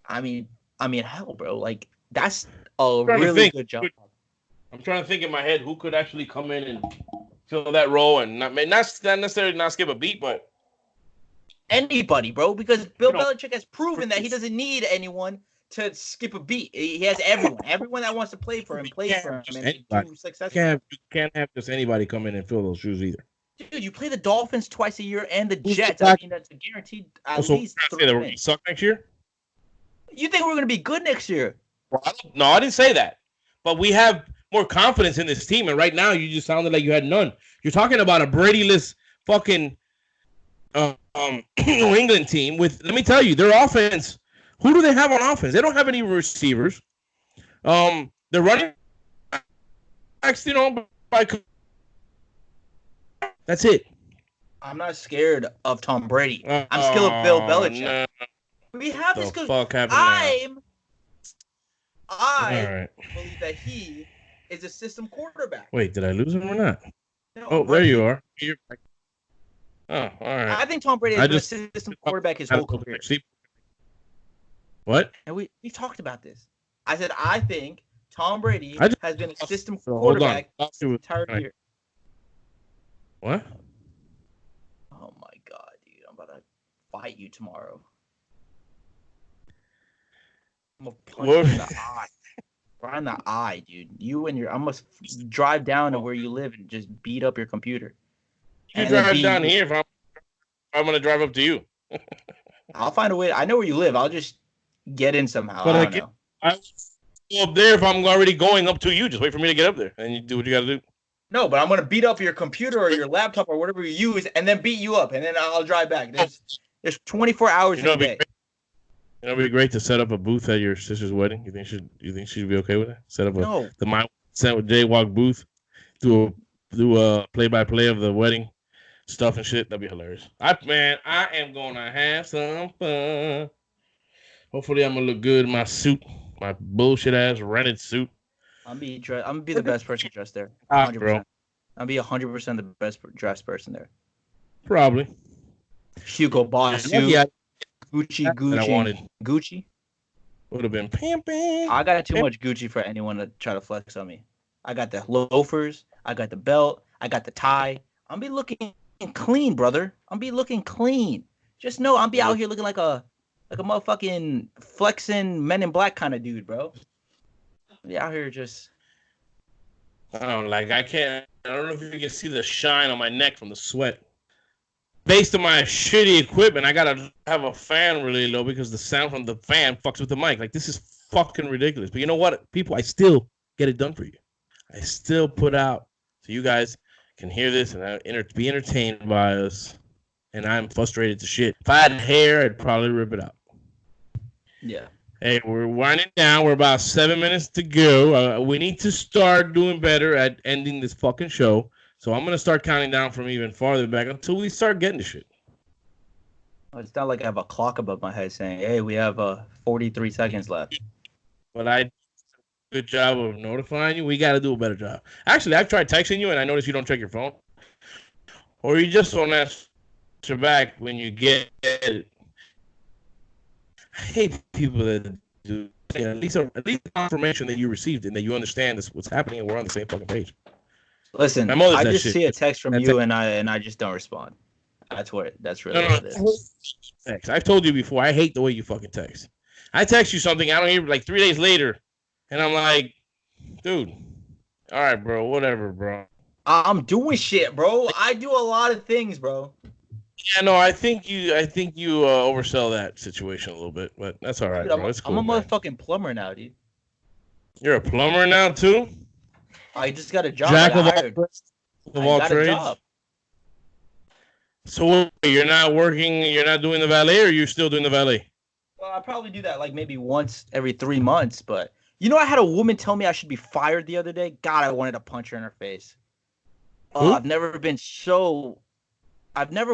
I mean, hell, bro, like that's a really good job. I'm trying to think in my head who could actually come in and fill that role and not necessarily not skip a beat, but anybody, bro, because Bill Belichick has proven that he doesn't need anyone to skip a beat. He has everyone that wants to play for him plays for him, and do successful. You can't have just anybody come in and fill those shoes either. Dude, you play the Dolphins twice a year and the Jets. I mean, that's a guaranteed at least 3 wins. We suck next year? You think we're going to be good next year? No, I didn't say that. But we have more confidence in this team, and right now you just sounded like you had none. You're talking about a Brady-less fucking New England team with. Let me tell you, their offense. Who do they have on offense? They don't have any receivers. They're running backs, by. That's it. I'm not scared of Tom Brady. I'm scared of Bill Belichick. No. We have this because I believe that he is a system quarterback. Wait, did I lose him or not? No, there you are. You're back. Oh, all right. I think Tom Brady is a system quarterback his whole career. What? And we talked about this. I said I think Tom Brady has been a system quarterback his entire year. What? Oh my god, dude! I'm about to fight you tomorrow. I'm gonna punch you in the eye. Right in the eye, dude. I must drive down to where you live and just beat up your computer. You can drive down here if I'm gonna drive up to you. I'll find a way. I know where you live. I'll just get in somehow. But I don't know. I'll go up there if I'm already going up to you. Just wait for me to get up there, and you do what you got to do. No, but I'm gonna beat up your computer or your laptop or whatever you use, and then beat you up, and then I'll drive back. There's 24 hours in a day. It'd be great to set up a booth at your sister's wedding. You think she'd be okay with that? Set up the My Jaywalk booth. Do a play-by-play of the wedding. stuff and shit. That'd be hilarious. I am gonna have some fun. Hopefully, I'm gonna look good in my suit, my bullshit ass rented suit. I'm gonna be the best person dressed there. Bro. 100%. I'll be 100% the best dressed person there. Probably. Hugo Boss suit. Yeah. Gucci. I wanted. Gucci. Would have been pimping. I got too much Gucci for anyone to try to flex on me. I got the loafers. I got the belt. I got the tie. I'm be looking clean, brother. I'm be looking clean. Just know I'm be out here looking like a motherfucking flexing Men in Black kind of dude, bro. I'm be out here just. I don't know if you can see the shine on my neck from the sweat. Based on my shitty equipment, I gotta have a fan really low because the sound from the fan fucks with the mic. Like, this is fucking ridiculous. But you know what, people? I still get it done for you. I still put out so you guys can hear this and be entertained by us. And I'm frustrated to shit. If I had hair, I'd probably rip it out. Yeah. Hey, we're winding down. We're about 7 minutes to go. We need to start doing better at ending this fucking show. So I'm going to start counting down from even farther back until we start getting to shit. It's not like I have a clock above my head saying, hey, we have 43 seconds left. But I did a good job of notifying you. We got to do a better job. Actually, I've tried texting you, and I noticed you don't check your phone. Or you just don't answer back when you get it. I hate people that do. At least confirmation that you received and that you understand this, what's happening and we're on the same fucking page. Listen, I just see a text from you and I just don't respond. That's really what it is. Text. I've told you before, I hate the way you fucking text. I text you something, I don't hear like 3 days later, and I'm like, dude, all right, bro, whatever, bro. I'm doing shit, bro. I do a lot of things, bro. Yeah, no, I think you oversell that situation a little bit, but that's all right, dude, bro. It's cool, I'm a motherfucking plumber now, dude. You're a plumber now too? I just got a job. Jack of all trades. So you're not working, you're not doing the valet, or you're still doing the valet? Well, I probably do that like maybe once every 3 months, but you know, I had a woman tell me I should be fired the other day. God, I wanted to punch her in her face. I've never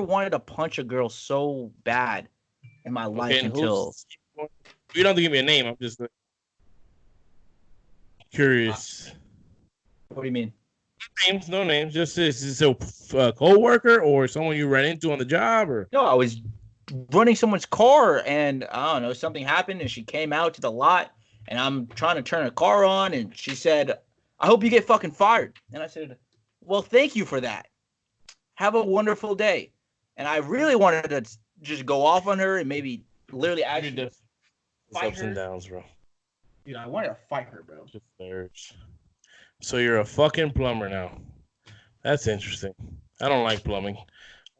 wanted to punch a girl so bad in my life until. You don't have to give me a name. I'm just curious. What do you mean? No names. Just is this a co-worker or someone you ran into on the job, or? No, I was running someone's car and I don't know, something happened and she came out to the lot and I'm trying to turn her car on and she said, "I hope you get fucking fired." And I said, "Well, thank you for that. Have a wonderful day." And I really wanted to just go off on her and maybe literally actually fight ups and downs, bro. Dude, I wanted to fight her, bro. So you're a fucking plumber now. That's interesting. I don't like plumbing. I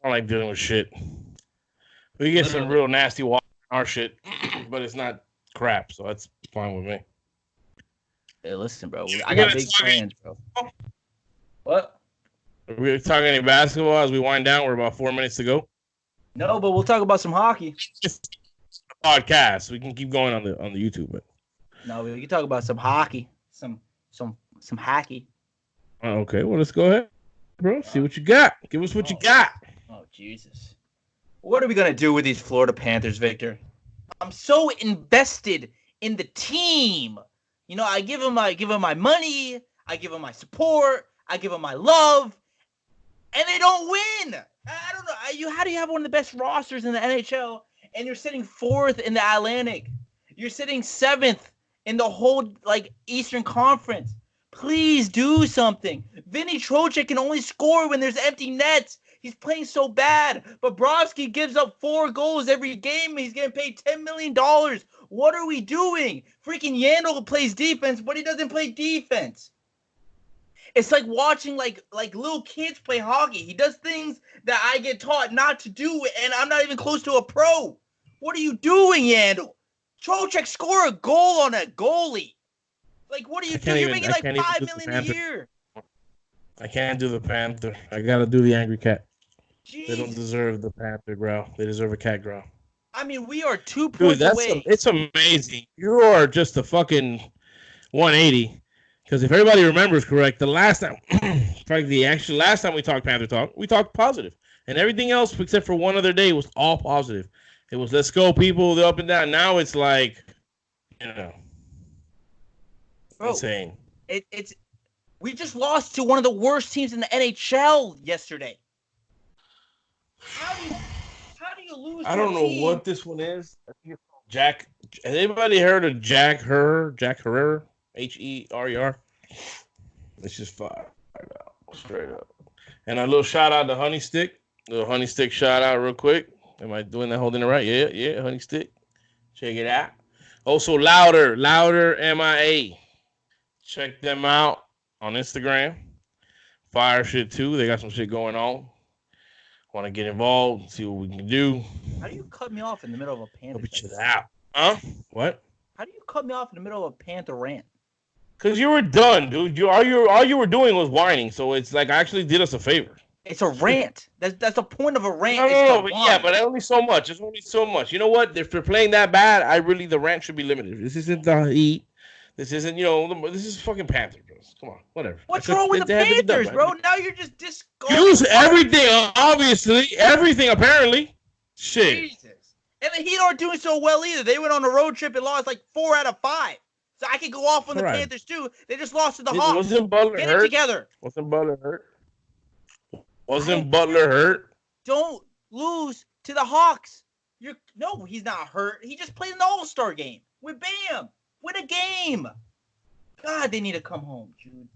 don't like dealing with shit. We get some real nasty water in our shit, but it's not crap, so that's fine with me. Hey, listen, bro. I got big plans, bro. What? Are we talking any basketball as we wind down? We're about 4 minutes to go. No, but we'll talk about some hockey. Just a podcast. We can keep going on the YouTube, but no, we can talk about some hockey, some hockey. Okay, well, let's go ahead, bro. See what you got. Give us what you got. Oh, Jesus. What are we gonna do with these Florida Panthers, Victor? I'm so invested in the team. You know, I give them my money, I give them my support, I give them my love, and they don't win. I don't know. How do you have one of the best rosters in the NHL, and you're sitting 4th in the Atlantic? You're sitting 7th in the whole Eastern Conference. Please do something. Vinny Trocheck can only score when there's empty nets. He's playing so bad. Bobrovsky gives up 4 goals every game. He's getting paid $10 million. What are we doing? Freaking Yandel plays defense, but he doesn't play defense. It's like watching like little kids play hockey. He does things that I get taught not to do, and I'm not even close to a pro. What are you doing, Yandel? Trocheck score a goal on a goalie. Like, what are you doing? You're making like $5 million a year. I can't do the Panther. I gotta do the angry cat. Jeez. They don't deserve the Panther growl. They deserve a cat growl. I mean, we are 2 points away. It's amazing. You are just a fucking 180. Because if everybody remembers correct, the last time, last time we talked Panther Talk, we talked positive. And everything else, except for one other day, was all positive. It was let's go, people, the up and down. Now it's like, Bro, insane. It's we just lost to one of the worst teams in the NHL yesterday. How do you lose? I don't know what this one is. Jack. Has anybody heard of Jack Herrer? Jack Herrera? Herrer. It's just fire out, straight up. And a little shout out to Honey Stick. Little Honey Stick shout out real quick. Am I doing that, holding it right? Yeah, Honey Stick. Check it out. Also, Louder MIA. Check them out on Instagram. Fire shit too. They got some shit going on. Want to get involved, see what we can do. How do you cut me off in the middle of a Panther? Help each other out. Huh? What? How do you cut me off in the middle of a Panther rant? Because you were done, dude. All you were doing was whining. So it's like I actually did us a favor. It's a rant. That's the point of a rant. No, but only so much. It's only so much. You know what? If they're playing that bad, the rant should be limited. This isn't the Heat. This isn't, this is fucking Panthers, bro. Come on, whatever. What's wrong with the Panthers, bro? Now you're just discarding. Use everything, obviously. Everything, apparently. Shit. Jesus. And the Heat aren't doing so well either. They went on a road trip and lost like 4 out of 5. So I could go off on the Panthers too. They just lost to the Hawks. Wasn't Butler Get hurt? it together. Wasn't Butler hurt? Don't lose to the Hawks. No, he's not hurt. He just played in the All-Star game with Bam. Win a game. God, they need to come home, Jude.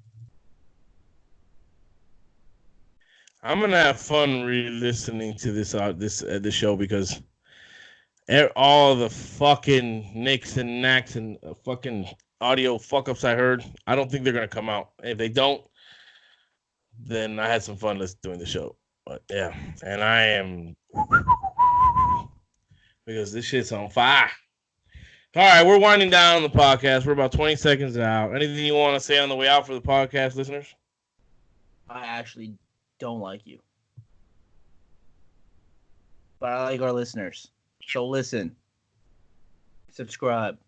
I'm gonna have fun re-listening to this show because all the fucking nicks and knacks and fucking audio fuck-ups I heard, I don't think they're gonna come out. If they don't, then I had some fun doing the show. But yeah, and I am because this shit's on fire. All right, we're winding down the podcast. We're about 20 seconds out. Anything you want to say on the way out for the podcast, listeners? I actually don't like you. But I like our listeners. So listen. Subscribe.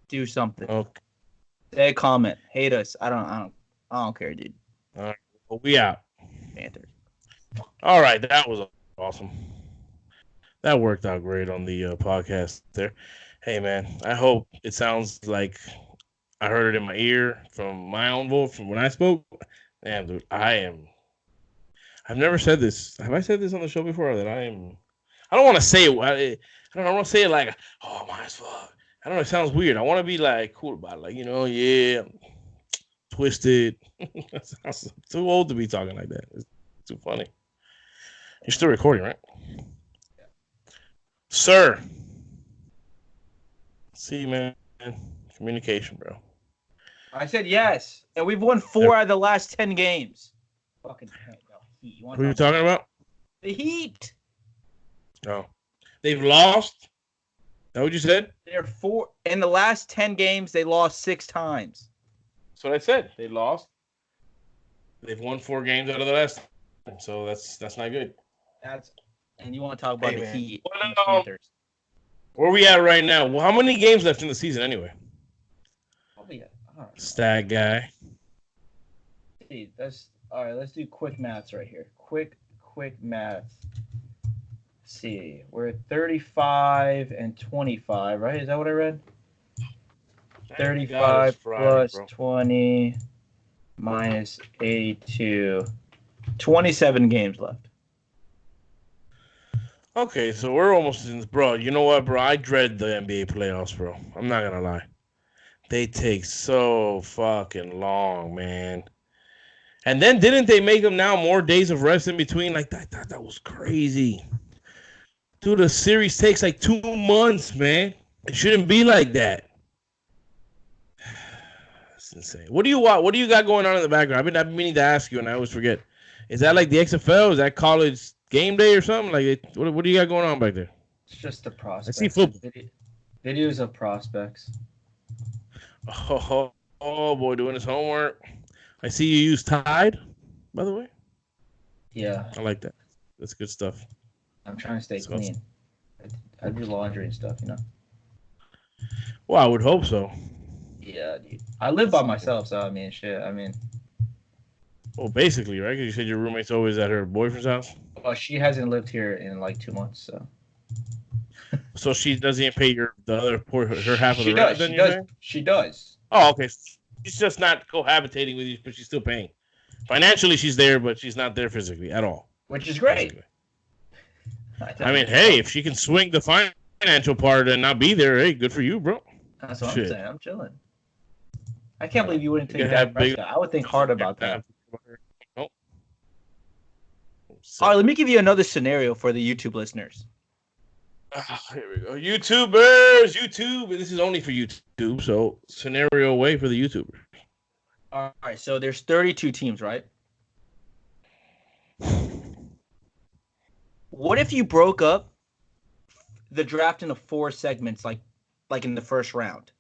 Do something. Okay. Say a comment. Hate us. I don't care, dude. All right. Well, we out. Panthers. All right, that was awesome. That worked out great on the podcast there. Hey, man, I hope it sounds like I heard it in my ear from my own voice from when I spoke. Damn, dude, I've never said this. Have I said this on the show before? That I don't want to say it. I don't want to say it like, oh, my as fuck. I don't know. It sounds weird. I want to be like cool about it. Like, yeah, twisted. I'm too old to be talking like that. It's too funny. You're still recording, right? Yeah. Sir. See, man. Communication, bro. I said yes, and we've won 4 out of the last 10 games. Fucking Heat. Who are you talking about? The Heat. No, they've lost. Is that what you said? They're 4 in the last 10 games. They lost 6 times. That's what I said. They lost. They've won 4 games out of the last. So that's not good. And you want to talk about the Heat and the Panthers? Where are we at right now? Well, how many games left in the season anyway? Stat guy. See, all right. Let's do quick maths right here. Quick maths. See, we're at 35 and 25, right? Is that what I read? 35 plus 20 minus 82. 27 games left. Okay, so we're almost in, bro. You know what, bro? I dread the NBA playoffs, bro. I'm not gonna lie. They take so fucking long, man. And then didn't they make them now more days of rest in between? Like that was crazy. Dude, the series takes like 2 months, man. It shouldn't be like that. That's insane. What do you got going on in the background? I've been meaning to ask you, and I always forget. Is that like the XFL? Is that college game day or something? Like, what do you got going on back there? It's just the prospects. I see football. Videos of prospects. Oh, boy, doing his homework. I see you use Tide, by the way. Yeah. I like that. That's good stuff. I'm trying to stay clean. I do laundry and stuff, Well, I would hope so. Yeah, dude. I live by myself, so shit. Well, basically, right? Because you said your roommate's always at her boyfriend's house. Well, she hasn't lived here in like 2 months, so. So she doesn't pay the other her half of She the rent. does. Then She you're does. saying? She does. Oh, okay. She's just not cohabitating with you, but she's still paying. Financially, she's there, but she's not there physically at all. Which is great. Basically. I mean, hey, if she can swing the financial part and not be there, hey, good for you, bro. That's what I'm saying. I'm chilling. I can't believe you wouldn't think have that. I would think hard about that. Nope. All right, let me give you another scenario for the YouTube listeners. Here we go. YouTubers, YouTube. This is only for YouTube, so scenario away for the YouTubers. All right, so there's 32 teams, right? What if you broke up the draft into 4 segments, like in the first round?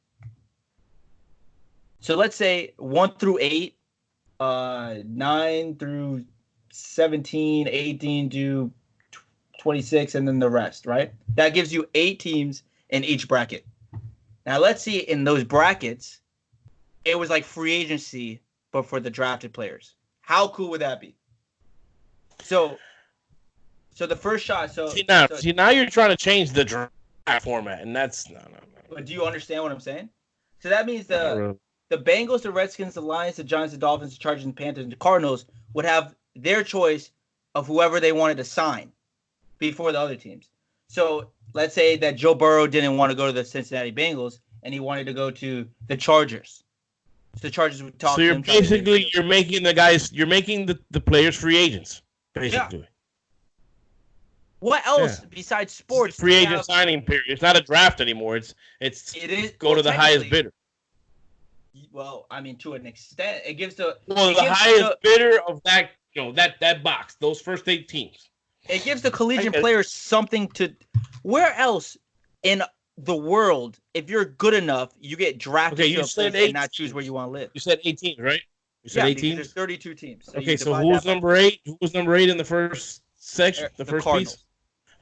So let's say 1 through 8, 9 through 17, 18 to 26, and then the rest, right? That gives you 8 teams in each bracket. Now, let's see in those brackets, it was like free agency, but for the drafted players. How cool would that be? So the first shot. See now you're trying to change the draft format, and that's no. But do you understand what I'm saying? So that means the Bengals, the Redskins, the Lions, the Giants, the Dolphins, the Chargers, the Panthers, and the Cardinals would have their choice of whoever they wanted to sign before the other teams. So let's say that Joe Burrow didn't want to go to the Cincinnati Bengals and he wanted to go to the Chargers. So the Chargers would talk. So you're making the players free agents, basically. Yeah. What else besides sports? Free agent signing period. It's not a draft anymore. It is go to the highest bidder. Well, I mean, to an extent, it gives the highest bidder of that that box. Those first 8 teams. It gives the collegiate players something to. Where else in the world, if you're good enough, you get drafted to a place and not choose where you want to live? You said 8 teams, right? You said 8 teams. There's 32 teams. So so who's number 8? Who was number 8 in the first section? The first Cardinals. piece.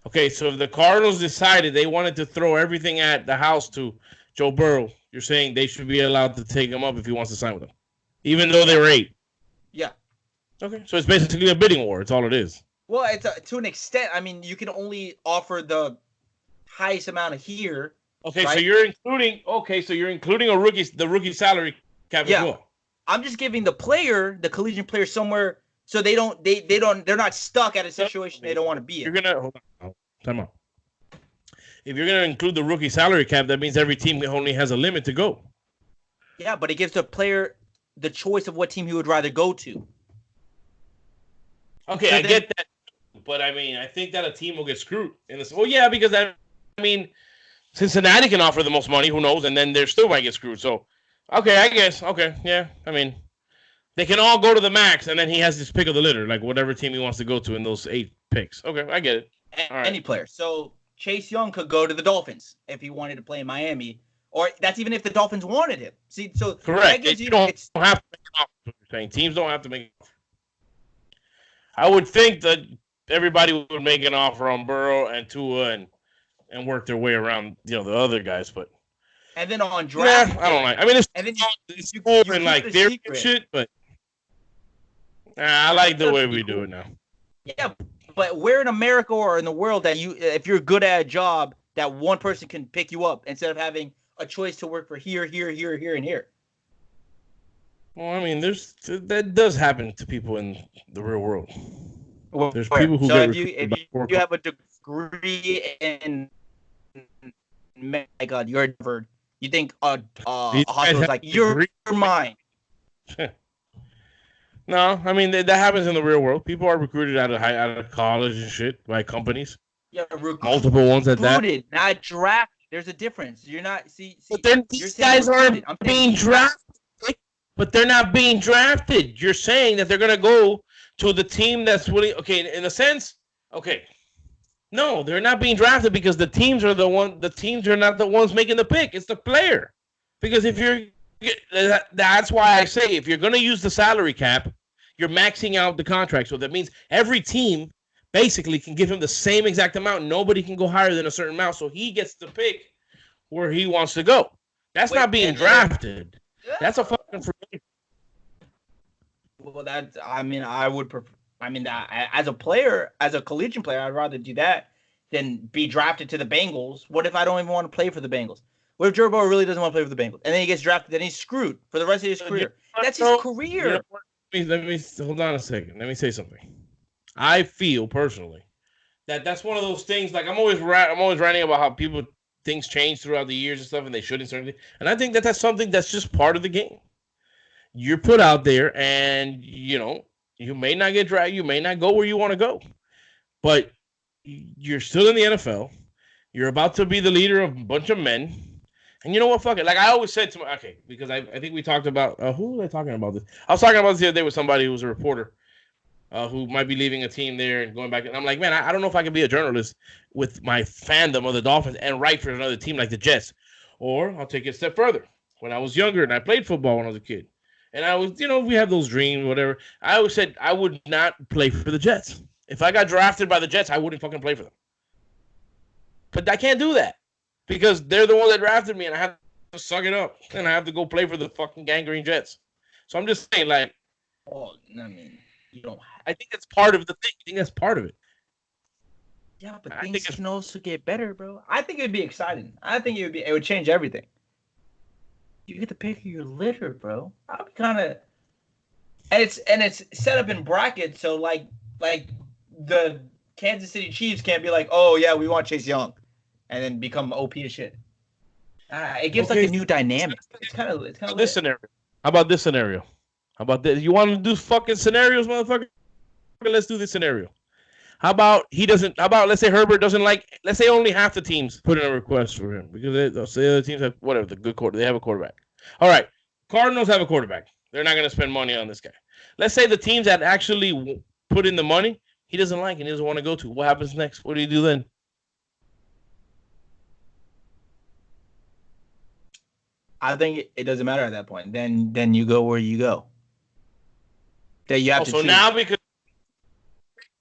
Okay, so if the Cardinals decided they wanted to throw everything at the house to Joe Burrow, you're saying they should be allowed to take him up if he wants to sign with them, even though they were 8. Yeah. Okay, so it's basically a bidding war. It's all it is. Well, it's to an extent. I mean, you can only offer the highest amount of here. Okay, right? so you're including the rookie salary cap as well. I'm just giving the collegiate player somewhere so they're not stuck at a situation they don't want to be in. Hold on. Time out. If you're gonna include the rookie salary cap, that means every team only has a limit to go. Yeah, but it gives the player the choice of what team he would rather go to. Okay, so I get that, but I mean, I think that a team will get screwed in this. Well, yeah, because Cincinnati can offer the most money. Who knows? And then they still might get screwed. So, okay, I guess. Okay, yeah. I mean, they can all go to the max, and then he has his pick of the litter, like whatever team he wants to go to in those 8 picks. Okay, I get it. Any player. So Chase Young could go to the Dolphins if he wanted to play in Miami, or that's even if the Dolphins wanted him. See, so correct. You don't have to make an offer. What you're saying. Teams don't have to make an offer. I would think that everybody would make an offer on Burrow and Tua and work their way around, the other guys. But and then on draft, I don't like. I mean, it's open like their shit, but I like the way we do it now. Yeah, but where in America or in the world that if you're good at a job, that one person can pick you up instead of having a choice to work for here, and here. Well, I mean, that does happen to people in the real world. Well, there's people who if you have a degree in, my God, you're Harvard. You think a hospital is like you're mine? No, I mean that happens in the real world. People are recruited out of college and shit by companies. Yeah, multiple ones at that. Recruited, not drafted. There's a difference. You're not But then these guys aren't being drafted. But they're not being drafted. You're saying that they're gonna go to the team that's willing. Okay, in a sense, okay. No, they're not being drafted because the teams are the teams are not the ones making the pick. It's the player. Because that's why I say if you're gonna use the salary cap, you're maxing out the contract. So that means every team basically can give him the same exact amount. Nobody can go higher than a certain amount. So he gets to pick where he wants to go. That's not being drafted. That's a fucking free. Well, I would prefer. I mean, as a player, as a collegiate player, I'd rather do that than be drafted to the Bengals. What if I don't even want to play for the Bengals? What if Joe Burrow really doesn't want to play for the Bengals? And then he gets drafted, then he's screwed for the rest of his career. That's his career. Let me hold on a second. Let me say something. I feel personally that's one of those things. Like I'm always writing about how things change throughout the years and stuff, and they shouldn't certainly. And I think that's something that's just part of the game. You're put out there, and you may not get drafted, you may not go where you want to go, but you're still in the NFL. You're about to be the leader of a bunch of men. And you know what? Fuck it. Like I always said to because I think we talked about who was I talking about this? I was talking about this the other day with somebody who was a reporter who might be leaving a team there and going back. And I'm like, man, I don't know if I can be a journalist with my fandom of the Dolphins and write for another team like the Jets. Or I'll take it a step further. When I was younger and I played football when I was a kid, and I was, we have those dreams, whatever. I always said I would not play for the Jets. If I got drafted by the Jets, I wouldn't fucking play for them. But I can't do that. Because they're the one that drafted me, and I have to suck it up, and I have to go play for the fucking gangrene Jets. So I'm just saying, like, I mean, you don't. I think that's part of the thing. I think that's part of it. Yeah, but things can also get better, bro. I think it'd be exciting. I think it would change everything. You get to pick your litter, bro. I'd be kind of, and it's set up in brackets, so like the Kansas City Chiefs can't be like, oh yeah, we want Chase Young. And then become OP as shit. It gives like a new dynamic. It's kind of this scenario. How about this scenario? How about this? You want to do fucking scenarios, motherfucker? Let's do this scenario. How about let's say Herbert doesn't like. Let's say only half the teams put in a request for him because the other teams have whatever the good quarter. They have a quarterback. All right, Cardinals have a quarterback. They're not going to spend money on this guy. Let's say the teams that actually put in the money, he doesn't like and he doesn't want to go to. What happens next? What do you do then? I think it doesn't matter at that point. Then you go where you go. That you have to. So choose. Now because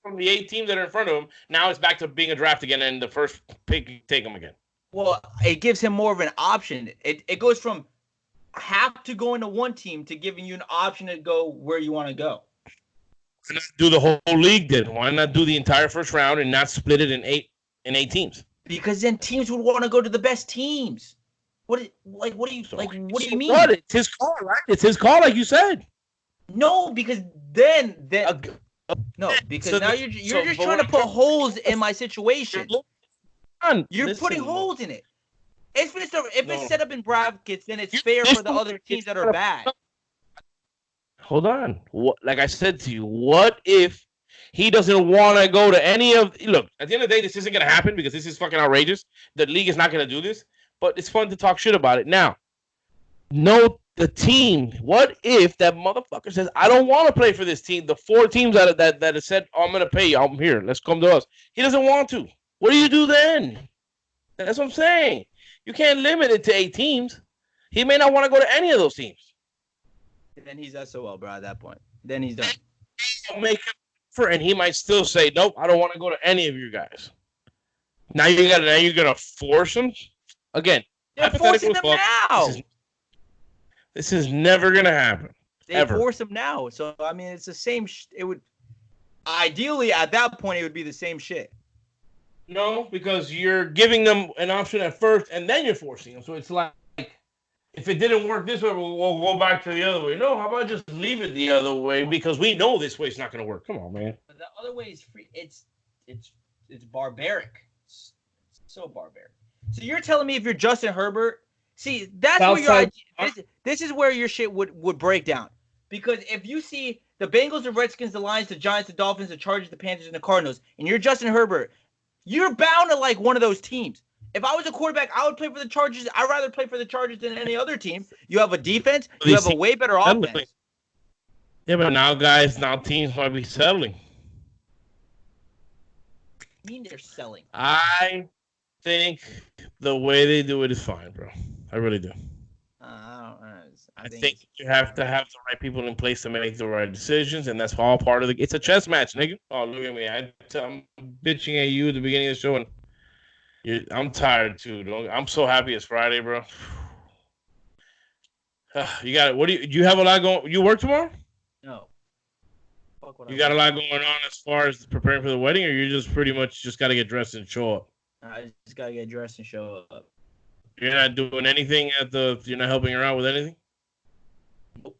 from the 8 teams that are in front of him, now it's back to being a draft again, and the first pick take him again. Well, it gives him more of an option. It goes from have to go into one team to giving you an option to go where you want to go. Why not do the whole league then? Why not do the entire first round and not split it in eight teams? Because then teams would want to go to the best teams. What do you mean? What? It's his call, right? It's his call, like you said. No, because then because now you're just trying to put holes in my situation. You're putting holes in it. If it's set up in brackets, then it's fair for the other teams that are bad. Hold on. Like I said to you, what if he doesn't want to go to any of? Look, at the end of the day, this isn't going to happen because this is fucking outrageous. The league is not going to do this. But it's fun to talk shit about it. Now, know the team. What if that motherfucker says, I don't want to play for this team? The 4 teams that have said, I'm going to pay you. I'm here. Let's come to us. He doesn't want to. What do you do then? That's what I'm saying. You can't limit it to 8 teams. He may not want to go to any of those teams. Then he's SOL, bro, at that point. Then he's done. And he might still say, nope, I don't want to go to any of you guys. Now you're gonna force him? Again, they're forcing them now. This is never gonna happen. They force him now, so I mean, it's the same. It would ideally at that point it would be the same shit. No, because you're giving them an option at first, and then you're forcing them. So it's like if it didn't work this way, we'll go back to the other way. No, how about just leave it the other way because we know this way is not gonna work. Come on, man. But the other way is free. It's barbaric. It's so barbaric. So you're telling me if you're Justin Herbert, see, that's where this is where your shit would break down. Because if you see the Bengals, the Redskins, the Lions, the Giants, the Dolphins, the Chargers, the Panthers, and the Cardinals, and you're Justin Herbert, you're bound to like one of those teams. If I was a quarterback, I would play for the Chargers. I'd rather play for the Chargers than any other team. You have a defense. You have a way better offense. Yeah, but now teams might be settling. I mean, they're selling. I think the way they do it is fine, bro. I really do. I think you have to have the right people in place to make the right decisions, and that's all part of the. It's a chess match, nigga. Oh, look at me! I'm bitching at you at the beginning of the show, and I'm tired too. I'm so happy it's Friday, bro. You got it. Do you have a lot going? You work tomorrow? No. fuck what You I got a want. lot going on as far as preparing for the wedding, or you just pretty much just got to get dressed and show up? I just gotta get dressed and show up. You're not doing anything you're not helping her out with anything? Nope.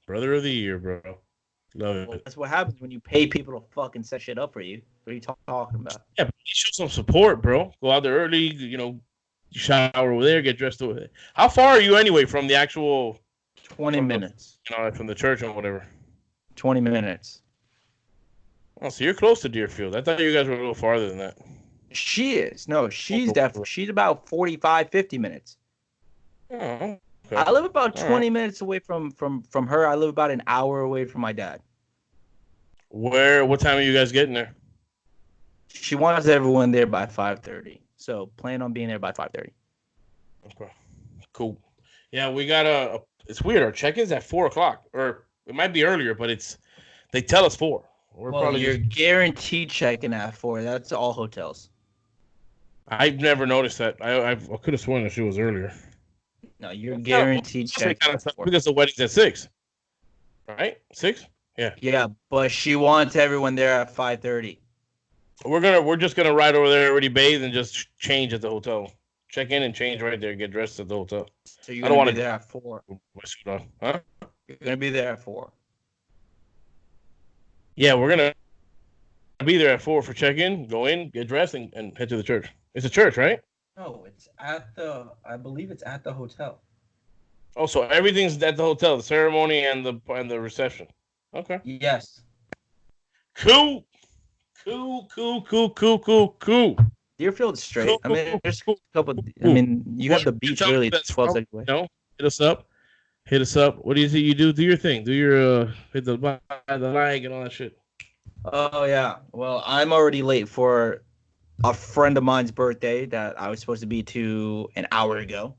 Brother of the year, bro. Love it. Well, that's what happens when you pay people to fucking set shit up for you. What are you talking about? Yeah, but you show some support, bro. Go out there early, you shower over there, get dressed over there. How far are you anyway from the actual 20 minutes. From the church or whatever? 20 minutes. Oh, so you're close to Deerfield. I thought you guys were a little farther than that. She is. No, she's about 45, 50 minutes. Oh, okay. I live about 20 minutes away from her. I live about an hour away from my dad. What time are you guys getting there? She wants everyone there by 5:30. So plan on being there by 5:30. Okay. Cool. Yeah, we got it's weird. Our check-in's at 4:00, or it might be earlier, but they tell us 4. You're guaranteed checking at 4. That's all hotels. I've never noticed that. I could have sworn that she was earlier. No, you're guaranteed checking at 4. Because the wedding's at 6. Right? 6? Yeah. Yeah, but she wants everyone there at 5:30. We're just gonna ride over there, already bathe, and just change at the hotel. Check in and change right there. Get dressed at the hotel. So you're gonna be there at 4. My suit on, huh? You're gonna be there at 4. Yeah, we're gonna be there at 4 for check-in. Go in, get dressed, and head to the church. It's a church, right? No, it's I believe it's at the hotel. Oh, so everything's at the hotel, the ceremony and the reception. Okay. Yes. Cool. Deerfield's straight. Cool. I mean, there's a couple. I mean, you have the beach literally 12 seconds away. No, hit us up. What do you think you do? Do your thing. Do your hit the like and all that shit. Oh yeah. Well, I'm already late for a friend of mine's birthday that I was supposed to be to an hour ago.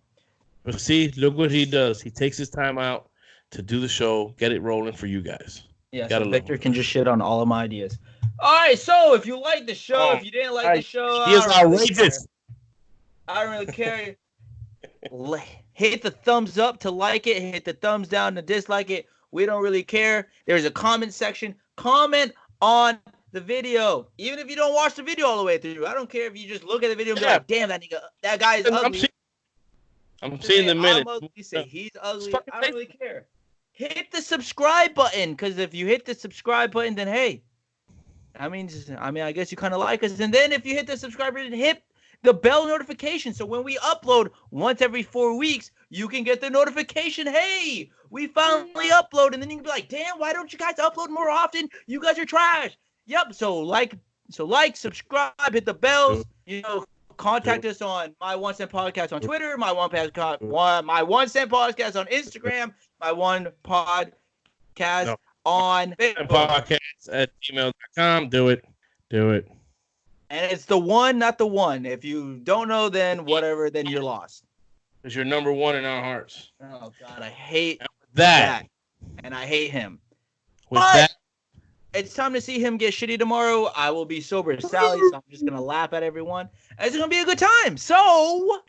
But see, look what he does. He takes his time out to do the show, get it rolling for you guys. Yeah, so Victor can just shit on all of my ideas. All right, so if you like the show, if you didn't like the show, he is outrageous. I don't really care. Hit the thumbs up to like it. Hit the thumbs down to dislike it. We don't really care. There's a comment section. Comment on the video. Even if you don't watch the video all the way through. I don't care if you just look at the video and be like, damn, that guy is ugly. I'm seeing the minute. You say he's ugly. I don't really care. Hit the subscribe button, because if you hit the subscribe button, then hey, I guess you kind of like us. And then if you hit the subscribe button, hit the bell notification. So when we upload once every 4 weeks, you can get the notification. Hey, we finally upload. And then you can be like, damn, why don't you guys upload more often? You guys are trash. Yep. So like, subscribe, hit the bells. Contact us on My 1 Cent Podcast on Twitter, My 1 Cent Podcast on Instagram, My 1 Podcast on Facebook. Podcast at gmail.com. Do it. And it's the one, not the one. If you don't know, then whatever, then you're lost. It's your number 1 in our hearts. Oh, God, I hate that. And I hate him. It's time to see him get shitty tomorrow. I will be sober as Sally, so I'm just going to laugh at everyone. And it's going to be a good time. So,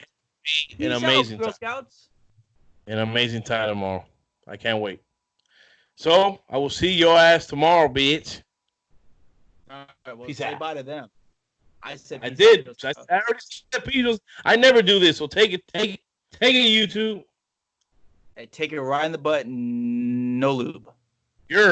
an amazing Girl time. Scouts. An amazing time tomorrow. I can't wait. So, I will see your ass tomorrow, bitch. All right, well, Peace say out. bye to them. I said I peace did. out. I already said peace. I never do this, so take it, YouTube. Hey, take it right in the butt. No lube.